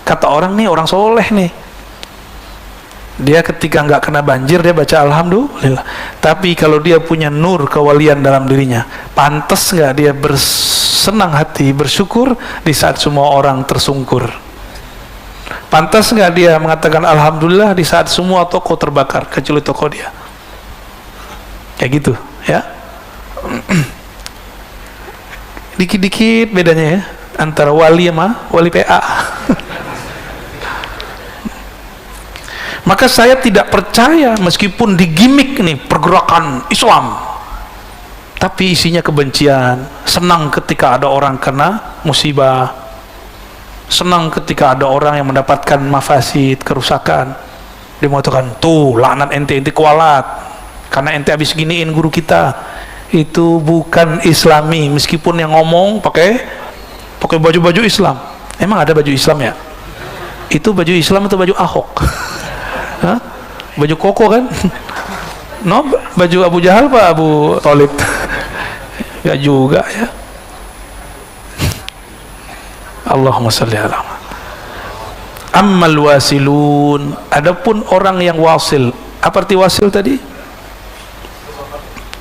Kata orang nih, orang soleh nih, dia ketika nggak kena banjir dia baca alhamdulillah. Tapi kalau dia punya nur kewalian dalam dirinya, pantas nggak dia bersenang hati, bersyukur di saat semua orang tersungkur? Pantas nggak dia mengatakan alhamdulillah di saat semua toko terbakar kecuali toko dia? Kayak gitu ya. Dikit-dikit bedanya ya antara wali sama wali PA. Maka saya tidak percaya meskipun digimik nih pergerakan Islam, tapi isinya kebencian. Senang ketika ada orang kena musibah, senang ketika ada orang yang mendapatkan mafasid, kerusakan. Dia mengatakan, "Tuh laknat ente kualat karena ente habis giniin guru kita." Itu bukan Islami. Meskipun yang ngomong pakai baju-baju Islam. Emang ada baju Islam ya? Itu baju Islam atau baju Ahok? Hah? Baju koko kan? No, baju Abu Jahal Pak Abu Thalib. Gak juga ya. Allahumma sholli ala. Ammal wasilun, adapun orang yang wasil. Apa arti wasil tadi?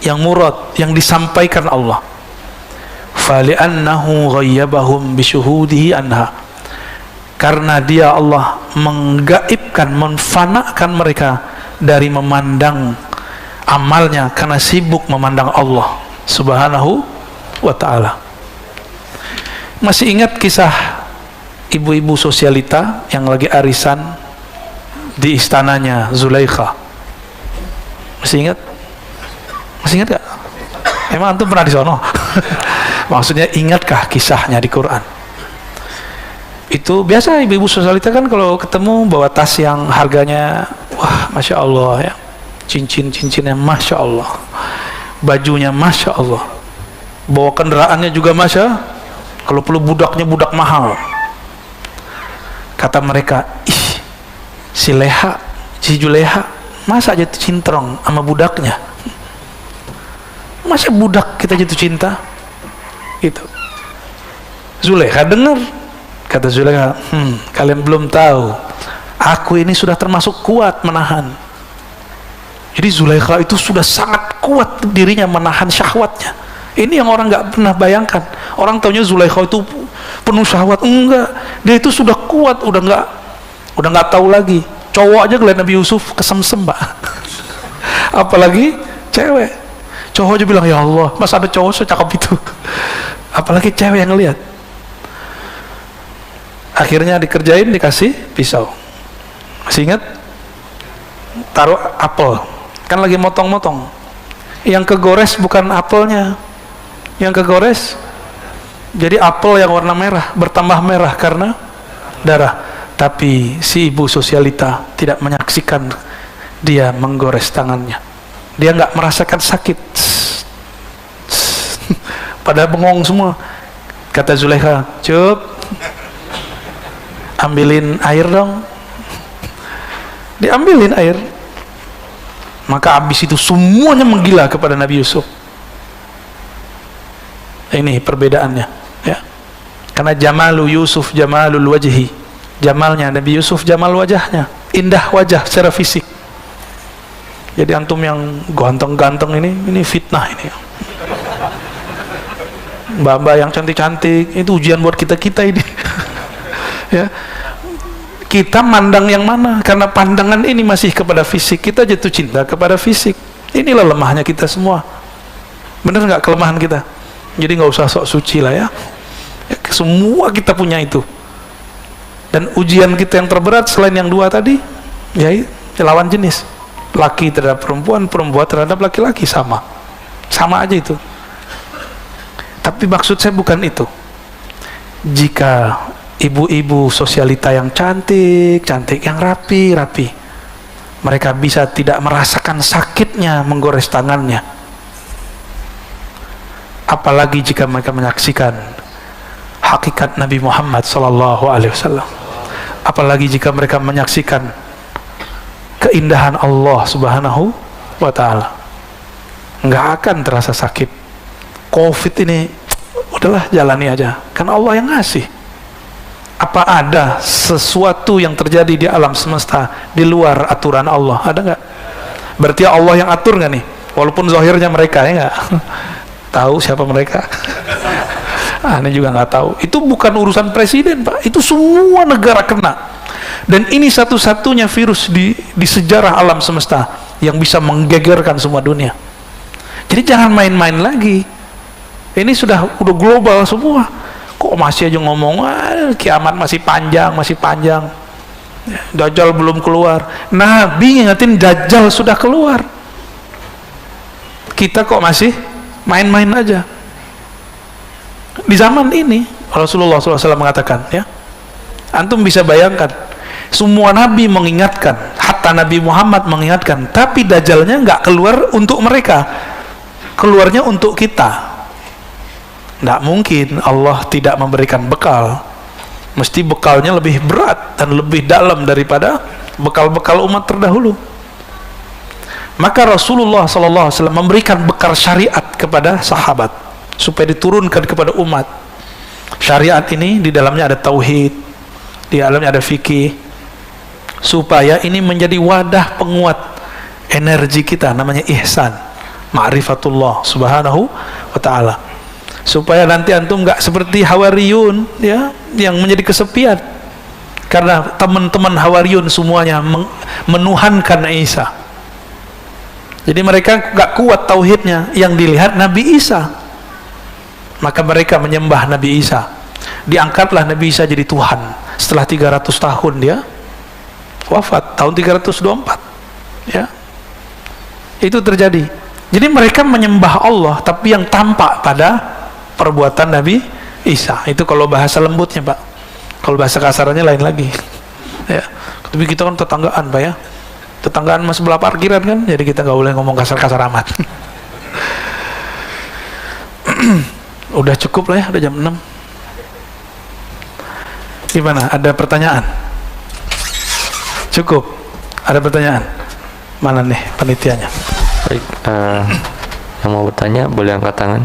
Yang murad, yang disampaikan Allah. Fali'annahu ghayyabahum bisyuhudihi anha. Karena dia Allah menggaibkan, menfanakan mereka dari memandang amalnya karena sibuk memandang Allah Subhanahu wa ta'ala. Masih ingat kisah ibu-ibu sosialita yang lagi arisan di istananya Zulaikha? Masih ingat? Masih ingat gak? Emang antum pernah di sono? Maksudnya ingatkah kisahnya di Quran? Itu biasa ibu-ibu sosialita kan kalau ketemu bawa tas yang harganya wah Masya Allah ya, cincin-cincinnya Masya Allah, bajunya Masya Allah, bawa kendaraannya juga Masya, kalau perlu budaknya budak mahal. Kata mereka, ih si Juleha masa jatuh cintrong sama budaknya, masa budak kita jatuh cinta gitu. Zulekha dengar. Kata Zulaikha, kalian belum tahu, aku ini sudah termasuk kuat menahan. Jadi Zulaikha itu sudah sangat kuat dirinya menahan syahwatnya. Ini yang orang nggak pernah bayangkan. Orang taunya Zulaikha itu penuh syahwat, enggak. Dia itu sudah kuat, udah nggak tahu lagi. Cowok aja ngeliat Nabi Yusuf kesemsem, Pak. Apalagi cewek. Cowok aja bilang, ya Allah, masa ada cowok secakap itu. Apalagi cewek yang ngeliat. Akhirnya dikerjain, dikasih pisau. Masih ingat? Taruh apel, kan lagi motong-motong. Yang kegores bukan apelnya, yang kegores jadi apel yang warna merah, bertambah merah karena darah. Tapi si ibu sosialita tidak menyaksikan dia menggores tangannya. dia nggak merasakan sakit. Pada bengong semua. Kata Zulaikha, "Cup, ambilin air dong." Diambilin air. Maka habis itu semuanya menggila kepada Nabi Yusuf. Ini perbedaannya, ya. Karena jamalu Yusuf jamalul wajhi. Jamalnya Nabi Yusuf jamal wajahnya, indah wajah secara fisik. Jadi antum yang ganteng-ganteng ini fitnah ini. Mbak-mbak yang cantik-cantik itu ujian buat kita ini. Ya. Kita mandang yang mana? Karena pandangan ini masih kepada fisik, kita jatuh cinta kepada fisik. Inilah lemahnya kita semua. Bener nggak kelemahan kita? Jadi nggak usah sok suci lah ya. Semua kita punya itu. Dan ujian kita yang terberat selain yang dua tadi, ya lawan jenis. Laki terhadap perempuan, perempuan terhadap laki-laki, sama aja itu. Tapi maksud saya bukan itu. Jika ibu-ibu sosialita yang cantik, yang rapi, mereka bisa tidak merasakan sakitnya menggores tangannya. Apalagi jika mereka menyaksikan hakikat Nabi Muhammad SAW. Apalagi jika mereka menyaksikan keindahan Allah Subhanahu wa Ta'ala. Nggak akan terasa sakit. Covid ini udahlah jalani aja, kan Allah yang ngasih. Apa ada sesuatu yang terjadi di alam semesta di luar aturan Allah? Ada nggak? Berarti Allah yang atur nggak nih? Walaupun zahirnya mereka, ya nggak tahu siapa mereka. Aneh juga nggak tahu. Itu bukan urusan presiden, Pak. Itu semua negara kena. Dan ini satu-satunya virus di sejarah alam semesta yang bisa menggegerkan semua dunia. Jadi jangan main-main lagi. Ini sudah global semua. Kok masih aja ngomong, kiamat masih panjang. Dajjal belum keluar. Nabi ngingetin Dajjal sudah keluar. Kita kok masih main-main aja. Di zaman ini Rasulullah SAW mengatakan, ya, antum bisa bayangkan, semua Nabi mengingatkan, hatta Nabi Muhammad mengingatkan, tapi Dajjalnya nggak keluar untuk mereka, keluarnya untuk kita. Tidak mungkin Allah tidak memberikan bekal. Mesti bekalnya lebih berat dan lebih dalam daripada bekal-bekal umat terdahulu. Maka Rasulullah SAW memberikan bekal syariat kepada sahabat supaya diturunkan kepada umat. Syariat ini di dalamnya ada tauhid, di dalamnya ada fikih, supaya ini menjadi wadah penguat energi kita, namanya ihsan, ma'rifatullah Subhanahu wa Ta'ala. Supaya nanti antum nggak seperti Hawariyun, ya, yang menjadi kesepian karena teman-teman Hawariyun semuanya menuhankan Isa. Jadi mereka nggak kuat tauhidnya, yang dilihat Nabi Isa, maka mereka menyembah Nabi Isa. Diangkatlah Nabi Isa jadi Tuhan setelah 300 tahun dia wafat, tahun 324, ya, itu terjadi. Jadi mereka menyembah Allah tapi yang tampak pada perbuatan Nabi Isa. Itu kalau bahasa lembutnya, Pak. Kalau bahasa kasarnya lain lagi. Ya. Tapi kita kan tetanggaan, Pak, ya. Tetanggaan mas sebelah parkiran kan, jadi kita nggak boleh ngomong kasar-kasar amat. Udah cukup lah ya, udah jam 6. Gimana? Ada pertanyaan? Cukup? Ada pertanyaan? Mana nih panitianya? Baik, yang mau bertanya boleh angkat tangan.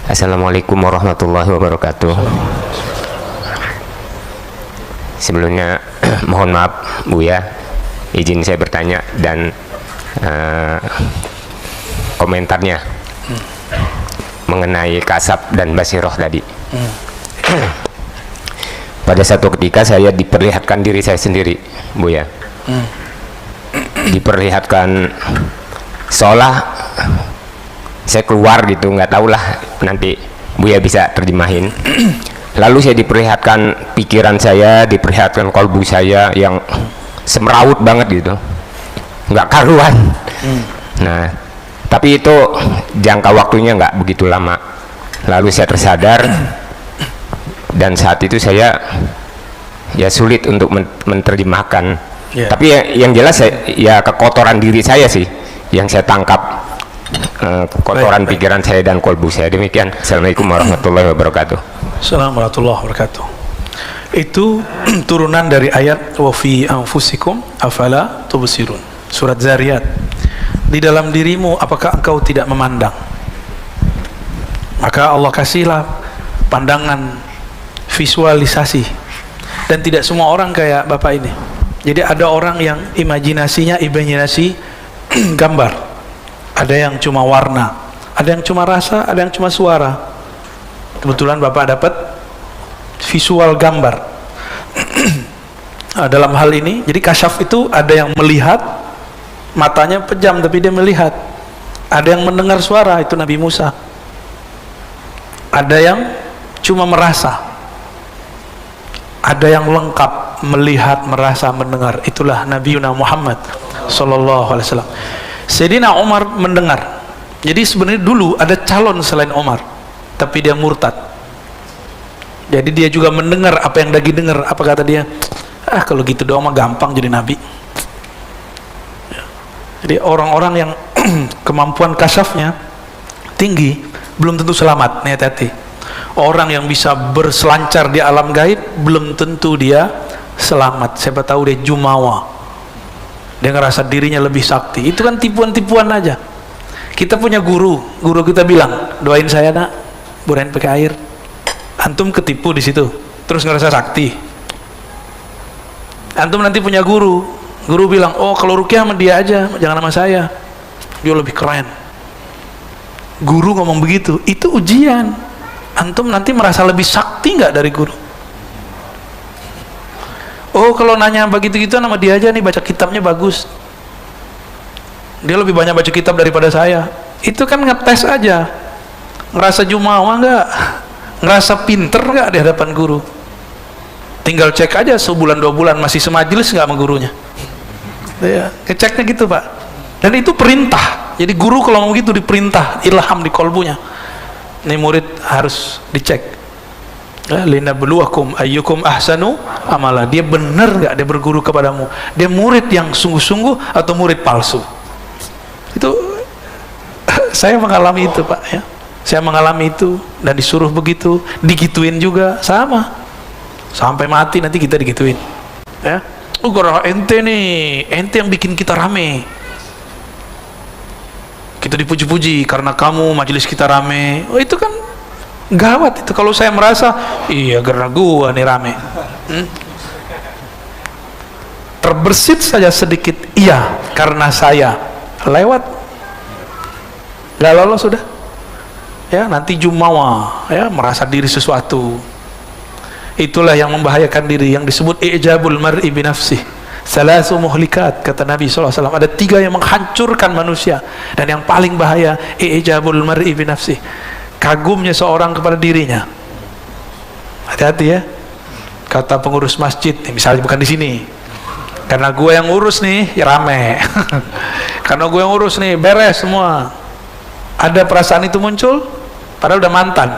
Assalamualaikum warahmatullahi wabarakatuh. Sebelumnya mohon maaf Buya, izin saya bertanya dan komentarnya mengenai kasab dan basiroh tadi. Pada satu ketika saya diperlihatkan diri saya sendiri, Buya. Diperlihatkan seolah saya keluar gitu, nggak tahulah, nanti Buya bisa terjemahin. Lalu saya diperlihatkan pikiran saya, diperlihatkan kolbu saya yang semrawut banget gitu, nggak karuan. Nah, tapi itu jangka waktunya nggak begitu lama. Lalu saya tersadar, dan saat itu saya ya sulit untuk menerjemahkan. Tapi yang jelas ya kekotoran diri saya sih yang saya tangkap, kekotoran pikiran saya dan kolbu saya. Demikian. Assalamualaikum warahmatullahi wabarakatuh. Assalamualaikum warahmatullahi wabarakatuh. Itu turunan dari ayat wa fi anfusikum afala tubsirun, surat Zariyat. Di dalam dirimu apakah engkau tidak memandang? Maka Allah kasihlah pandangan, visualisasi. Dan tidak semua orang kayak Bapak ini. Jadi ada orang yang imajinasi gambar. Ada yang cuma warna, ada yang cuma rasa, ada yang cuma suara. Kebetulan Bapak dapat visual gambar. Dalam hal ini, jadi kasyaf itu ada yang melihat, matanya pejam tapi dia melihat. Ada yang mendengar suara, itu Nabi Musa. Ada yang cuma merasa. Ada yang lengkap, melihat, merasa, mendengar. Itulah Nabi Muhammad sallallahu alaihi wasallam. Sayyidina Umar mendengar. Jadi sebenarnya dulu ada calon selain Umar, tapi dia murtad. Jadi dia juga mendengar apa yang lagi dengar. Apa kata dia? Kalau gitu doang mah gampang jadi nabi. Jadi orang-orang yang kemampuan kasyafnya tinggi belum tentu selamat. Nih hati-hati. Orang yang bisa berselancar di alam gaib belum tentu dia selamat. Siapa tahu dia jumawa. Dia ngerasa dirinya lebih sakti. Itu kan tipuan-tipuan aja. Kita punya guru kita bilang, doain saya nak, burain pakai air. Antum ketipu di situ, terus ngerasa sakti. Antum nanti punya guru bilang, oh kalau rukyah sama dia aja, jangan sama saya, dia lebih keren. Guru ngomong begitu, itu ujian. Antum nanti merasa lebih sakti nggak dari guru? Oh kalau nanya begitu-gitu sama dia aja nih, baca kitabnya bagus, dia lebih banyak baca kitab daripada saya. Itu kan ngetes aja, ngerasa jumawa nggak, ngerasa pinter nggak di hadapan guru. Tinggal cek aja sebulan 2 bulan masih semajelis nggak sama gurunya. Ya, ngeceknya gitu Pak. Dan itu perintah. Jadi guru kalau ngomong gitu diperintah, ilham di kolbunya. Ini murid harus dicek. Linabluwakum ayyukum ahsanu amala. Dia benar nggak dia berguru kepadamu? Dia murid yang sungguh-sungguh atau murid palsu? Itu saya mengalami itu Pak ya. Saya mengalami itu dan disuruh begitu, digituin juga sama. Sampai mati nanti kita digituin. Ya. Gara ente nih, ente yang bikin kita rame. Kita dipuji-puji karena kamu majelis kita rame. Oh, itu kan gawat itu kalau saya merasa iya karena gua nih rame. Terbersit saja sedikit iya karena saya lewat, nggak lolos sudah ya, nanti jumawa ya, merasa diri sesuatu. Itulah yang membahayakan diri, yang disebut i'jabul mar'i binafsih. Salasu muhlikat, kata Nabi SAW. Ada 3 yang menghancurkan manusia, dan yang paling bahaya i'jabul mar'i binafsih, kagumnya seorang kepada dirinya. Hati-hati ya. Kata pengurus masjid, misalnya bukan di sini, karena gue yang urus nih ya rame. Karena gue yang urus nih beres semua. Ada perasaan itu muncul padahal udah mantan.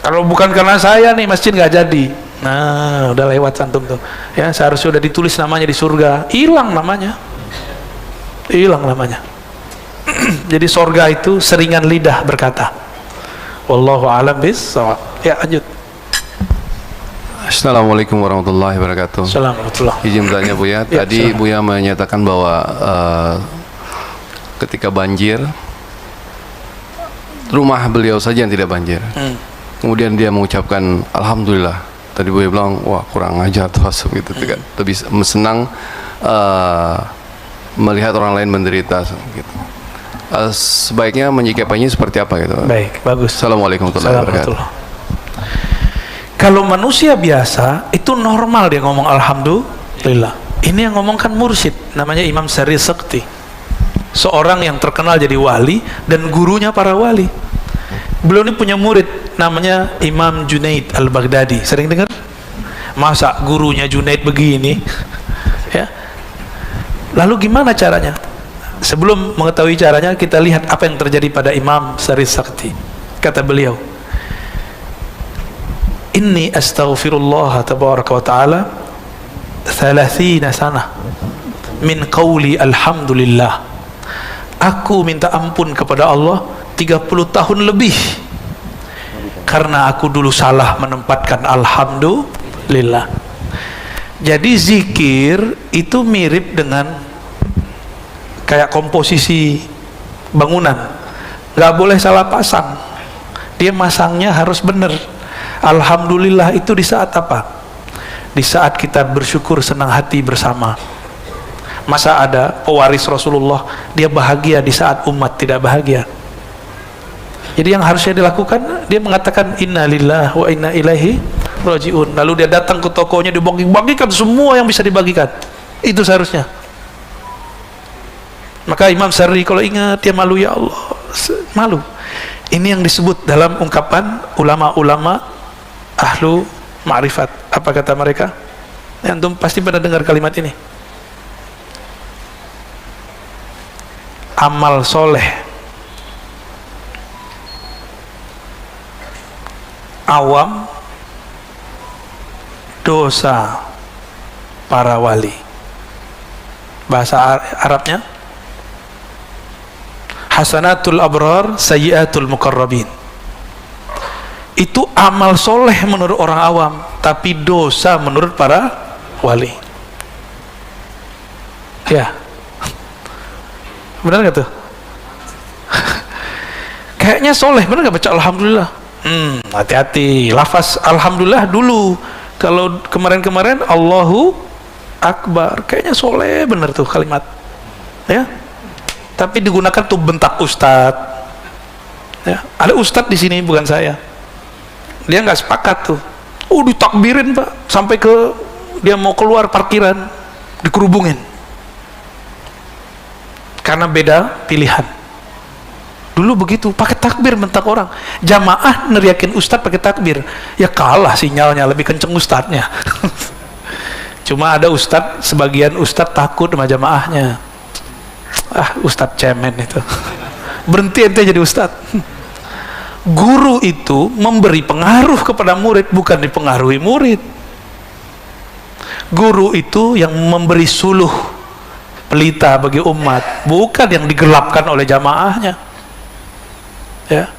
Kalau bukan karena saya nih masjid nggak jadi. Nah udah lewat antum tuh ya, seharusnya udah ditulis namanya di surga, hilang namanya, hilang namanya. Jadi surga itu seringan lidah berkata. Wallahu a'lam bis-shawab. Ya lanjut. Assalamualaikum warahmatullahi wabarakatuh. Assalamualaikum. Izin bertanya Buya, Ya, tadi Buya menyatakan bahwa ketika banjir rumah beliau saja yang tidak banjir. Kemudian dia mengucapkan alhamdulillah. Tadi Buya bilang wah kurang ajar tuh asum gitu kan. Lebih senang melihat orang lain menderita gitu. Sebaiknya menyikapinya seperti apa gitu. Baik, bagus. Assalamualaikum warahmatullahi wabarakatuh. Kalau manusia biasa itu normal dia ngomong alhamdulillah. Ini yang ngomong kan mursyid, namanya Imam Sari Sekti, seorang yang terkenal jadi wali dan gurunya para wali. Beliau ini punya murid namanya Imam Junaid Al-Baghdadi. Sering dengar? Masa gurunya Junaid begini? Ya. Lalu gimana caranya? Sebelum mengetahui caranya, kita lihat apa yang terjadi pada Imam Sari Sekti. Kata beliau, inni astaghfirullah tabaraka wa ta'ala 30 sana min qawli alhamdulillah. Aku minta ampun kepada Allah 30 tahun lebih karena aku dulu salah menempatkan alhamdulillah. Jadi zikir itu mirip dengan kayak komposisi bangunan, nggak boleh salah pasang. Dia masangnya harus benar. Alhamdulillah itu di saat apa? Di saat kita bersyukur, senang hati bersama. Masa ada pewaris Rasulullah dia bahagia di saat umat tidak bahagia? Jadi yang harusnya dilakukan, dia mengatakan inna lillahi wa inna ilaihi rajiun. Lalu dia datang ke tokonya, dibagi-bagikan semua yang bisa dibagikan. Itu seharusnya. Maka Imam Sarri kalau ingat, dia malu, ya Allah, malu. Ini yang disebut dalam ungkapan ulama-ulama ahlu ma'rifat. Apa kata mereka? Antum pasti pernah dengar kalimat ini. Amal soleh awam, dosa para wali. Bahasa Arabnya hasanatul abrar, sayyiatul muqarrabin. Itu amal soleh menurut orang awam, tapi dosa menurut para wali. Ya, benar nggak tuh? Kayaknya soleh, benar nggak baca alhamdulillah? Hati-hati, lafaz alhamdulillah dulu. Kalau kemarin-kemarin Allahu Akbar, kayaknya soleh bener tuh kalimat, ya. Tapi digunakan tuh bentak ustadz. Ya, ada ustadz di sini bukan saya. Dia nggak sepakat tuh. Ditakbirin pak, sampai ke dia mau keluar parkiran dikerubungin. Karena beda pilihan. Dulu begitu, pakai takbir bentak orang. Jamaah neriakin ustadz pakai takbir, ya kalah sinyalnya, lebih kenceng ustadznya. Cuma ada ustadz, sebagian ustadz takut sama jamaahnya. Ustadz cemen itu. Berhenti ente jadi ustadz. Guru itu memberi pengaruh kepada murid, bukan dipengaruhi murid. Guru itu yang memberi suluh, pelita bagi umat, bukan yang digelapkan oleh jamaahnya. Ya,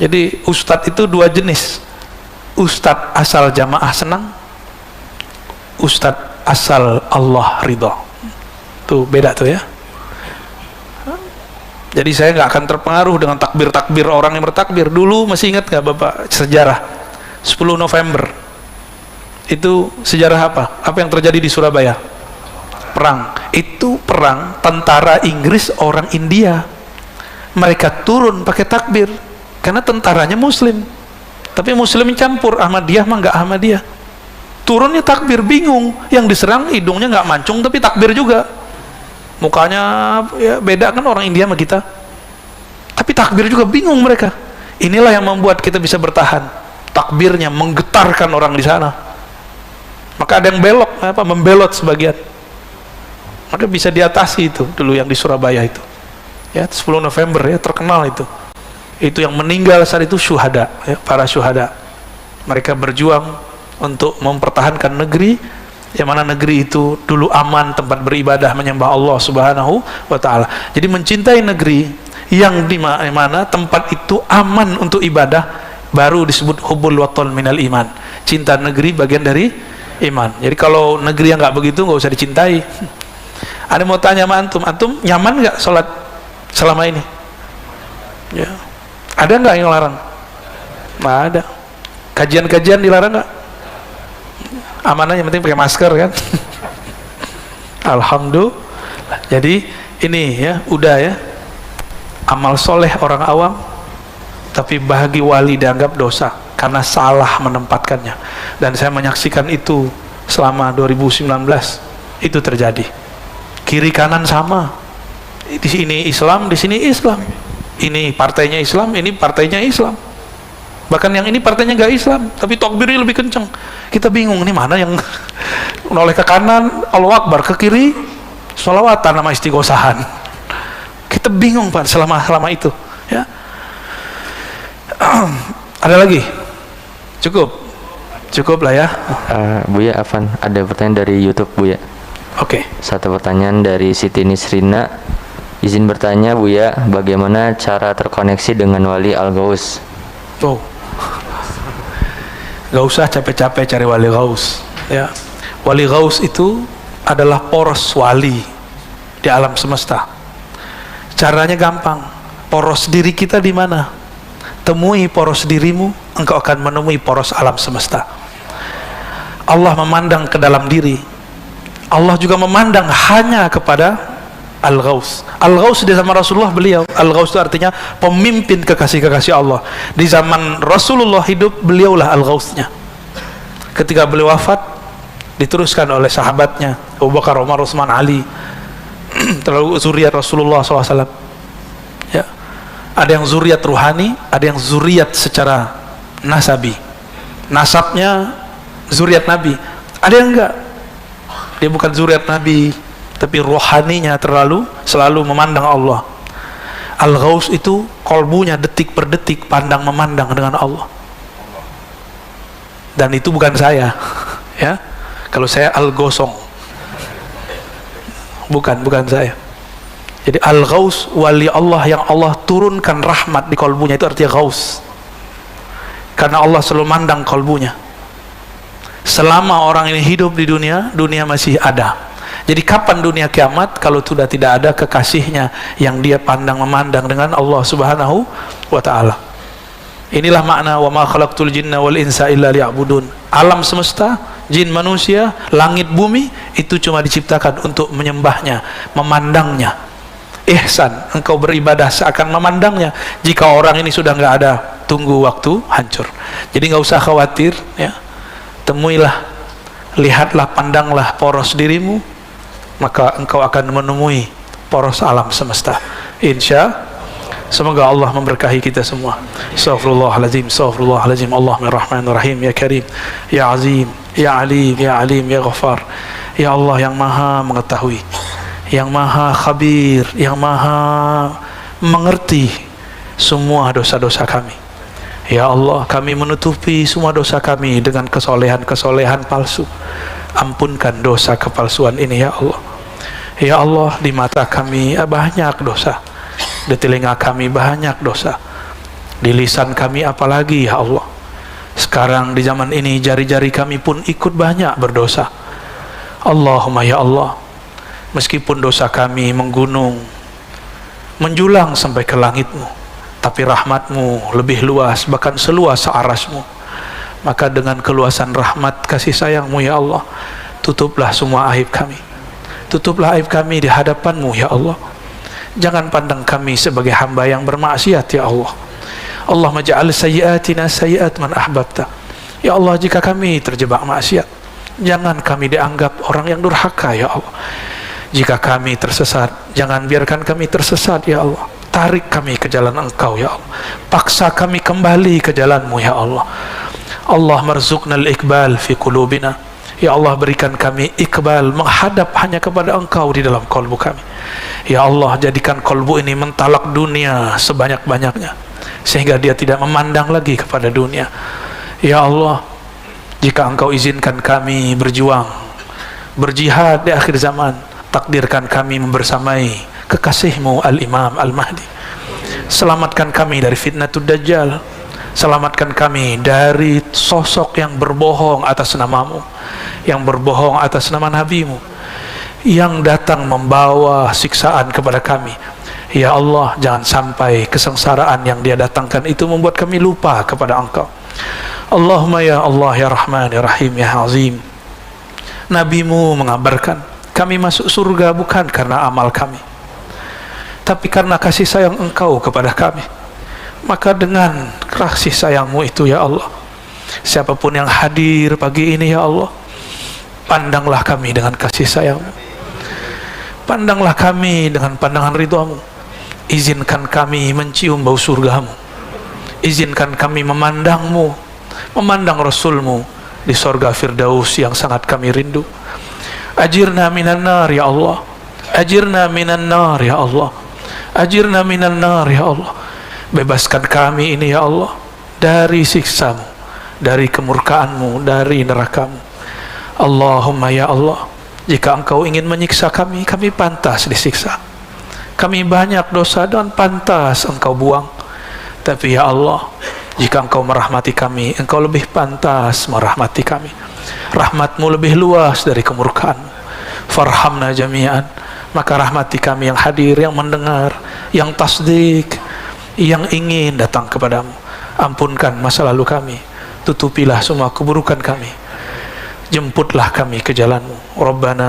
jadi ustadz itu dua jenis. Ustadz asal jamaah senang, ustadz asal Allah ridho. Tuh beda tuh ya. Jadi saya nggak akan terpengaruh dengan takbir-takbir orang yang bertakbir. Dulu masih ingat nggak bapak sejarah 10 November itu sejarah apa? Apa yang terjadi di Surabaya? Perang. Itu perang tentara Inggris orang India. Mereka turun pakai takbir karena tentaranya muslim, tapi muslim campur, Ahmadiyah mah nggak Ahmadiyah. Turunnya takbir, bingung, yang diserang hidungnya nggak mancung tapi takbir juga, mukanya ya beda kan orang India sama kita, tapi takbir juga, bingung mereka. Inilah yang membuat kita bisa bertahan, takbirnya menggetarkan orang di sana. Maka ada yang belok, membelot sebagian, maka bisa diatasi. Itu dulu yang di Surabaya itu ya, 10 November ya, terkenal itu yang meninggal saat itu syuhada ya, para syuhada. Mereka berjuang untuk mempertahankan negeri, yang mana negeri itu dulu aman, tempat beribadah menyembah Allah subhanahu wa ta'ala. Jadi mencintai negeri yang di mana tempat itu aman untuk ibadah, baru disebut hubbul watan minal iman. Cinta negeri bagian dari iman. Jadi kalau negeri yang nggak begitu, nggak usah dicintai. Ada mau tanya sama antum nyaman nggak sholat selama ini? Ya. Ada nggak yang larang? Nggak ada. Kajian-kajian dilarang nggak? Amanah, yang penting pakai masker kan? Alhamdulillah. Jadi ini ya, udah ya, amal soleh orang awam, tapi bagi wali dianggap dosa karena salah menempatkannya. Dan saya menyaksikan itu selama 2019 itu terjadi. Kiri kanan sama. Di sini Islam, di sini Islam. Ini partainya Islam, ini partainya Islam. Bahkan yang ini partainya nggak Islam, tapi takbirnya lebih kenceng. Kita bingung, ini mana yang noleh ke kanan, Allahu Akbar, ke kiri, sholawatan sama istighosahan. Kita bingung Pak selama itu. Ya. Ada lagi? Cukup? Cukup lah ya. Buya, Afan, ada pertanyaan dari YouTube Buya. Oke. Satu pertanyaan dari Siti Nisrina. Izin bertanya Buya, bagaimana cara terkoneksi dengan wali Al-Ghaus? Tuh. Gak usah capek-capek cari wali Ghaus. Ya. Wali Ghaus itu adalah poros wali di alam semesta. Caranya gampang. Poros diri kita di mana? Temui poros dirimu, engkau akan menemui poros alam semesta. Allah memandang ke dalam diri. Allah juga memandang hanya kepada Al-Ghaus. Al-Ghaus di zaman Rasulullah beliau. Al-Ghaus itu artinya pemimpin kekasih-kekasih Allah. Di zaman Rasulullah hidup, beliaulah Al-Ghausnya. Ketika beliau wafat, diteruskan oleh sahabatnya Abu Bakar, Umar, Utsman, Ali. Terlalu zuriat Rasulullah SAW. Ya. Ada yang zuriat ruhani, ada yang zuriat secara nasabi. Nasabnya zuriat Nabi. Ada yang enggak. Dia bukan zuriat Nabi, tapi rohaninya selalu memandang Allah. Al-Ghaus itu kolbunya detik per detik pandang memandang dengan Allah. Dan itu bukan saya. Ya. Kalau saya Al-Gosong. Bukan saya. Jadi Al-Ghaus, wali Allah yang Allah turunkan rahmat di kolbunya, itu artinya Ghaus. Karena Allah selalu mandang kolbunya. Selama orang ini hidup di dunia, dunia masih ada. Jadi kapan dunia kiamat kalau sudah tidak ada kekasihnya yang dia pandang memandang dengan Allah Subhanahu wa ta'ala. Inilah makna wa ma khalaqtul jinna wal insa illa liya'budun. Alam semesta, jin, manusia, langit, bumi itu cuma diciptakan untuk menyembahnya, memandangnya. Ihsan, engkau beribadah seakan memandangnya. Jika orang ini sudah nggak ada, tunggu waktu hancur. Jadi nggak usah khawatir, ya. Temuilah, lihatlah, pandanglah poros dirimu, maka engkau akan menemui poros alam semesta. Insya. Semoga Allah memberkahi kita semua. Astaghfirullahaladzim, astaghfirullahaladzim. Allahummarrahmanirrahim, ya Karim, ya Azim, ya Alim, ya Alim, ya Ghaffar. Ya Allah yang maha mengetahui, yang maha khabir, yang maha mengerti semua dosa-dosa kami. Ya Allah, kami menutupi semua dosa kami dengan kesolehan-kesolehan palsu. Ampunkan dosa kepalsuan ini ya Allah. Ya Allah, di mata kami banyak dosa, di telinga kami banyak dosa, di lisan kami apalagi ya Allah. Sekarang di zaman ini jari-jari kami pun ikut banyak berdosa. Allahumma ya Allah, meskipun dosa kami menggunung, menjulang sampai ke langit-Mu, tapi rahmat-Mu lebih luas, bahkan seluas arasy-Mu. Maka dengan keluasan rahmat kasih sayang-Mu ya Allah, tutuplah semua aib kami. Tutuplah aib kami di hadapan-Mu ya Allah. Jangan pandang kami sebagai hamba yang bermaksiat ya Allah. Allah maj'al sayyiatina sayyiat man ahbabta. Ya Allah, jika kami terjebak maksiat, jangan kami dianggap orang yang durhaka ya Allah. Jika kami tersesat, jangan biarkan kami tersesat ya Allah. Tarik kami ke jalan Engkau ya Allah. Paksa kami kembali ke jalan-Mu ya Allah. Allah marzuqnal iqbal fi qulubina. Ya Allah, berikan kami iqbal, menghadap hanya kepada Engkau di dalam kolbu kami. Ya Allah, jadikan kolbu ini mentalak dunia sebanyak-banyaknya, sehingga dia tidak memandang lagi kepada dunia. Ya Allah, jika Engkau izinkan kami berjuang, berjihad di akhir zaman, takdirkan kami membersamai kekasih-Mu Al-Imam Al-Mahdi. Selamatkan kami dari fitnatud Dajjal. Selamatkan kami dari sosok yang berbohong atas nama-Mu, yang berbohong atas nama Nabi-Mu, yang datang membawa siksaan kepada kami. Ya Allah, jangan sampai kesengsaraan yang dia datangkan itu membuat kami lupa kepada Engkau. Allahumma ya Allah ya Rahman ya Rahim ya Azim. Nabi-Mu mengabarkan kami masuk surga bukan karena amal kami, tapi karena kasih sayang Engkau kepada kami. Maka dengan kasih sayang-Mu itu ya Allah, siapapun yang hadir pagi ini ya Allah, pandanglah kami dengan kasih sayang-Mu. Pandanglah kami dengan pandangan ridha-Mu. Izinkan kami mencium bau surga-Mu. Izinkan kami memandang-Mu, memandang Rasul-Mu di sorga Firdaus yang sangat kami rindu. Ajirna minan nar ya Allah. Ajirna minan nar ya Allah. Ajirna minan nar ya Allah. Bebaskan kami ini ya Allah dari siksa-Mu, dari kemurkaanmu, dari nerakamu. Allahumma ya Allah, jika engkau ingin menyiksa kami, kami pantas disiksa. Kami banyak dosa dan pantas engkau buang. Tapi ya Allah, jika engkau merahmati kami, engkau lebih pantas merahmati kami. Rahmatmu lebih luas dari kemurkaanmu. Farhamna jami'an, maka rahmati kami yang hadir, yang mendengar, yang tasdik, yang ingin datang kepadamu. Ampunkan masa lalu kami, tutupilah semua keburukan kami, jemputlah kami ke jalanmu. Rabbana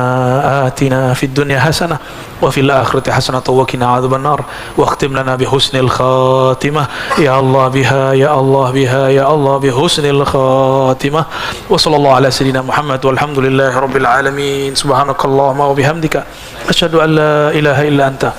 atina fid dunya hasanah wa fil akhirati hasanah wa qina adzabannar wa khtim lana bi husnil khatimah ya Allah biha ya Allah biha ya Allah bi husnil khatimah. Wa sallallahu ala sayyidina Muhammad walhamdulillahi rabbil alamin. Subhanakallahumma wa bihamdika asyhadu an la ilaha illa anta.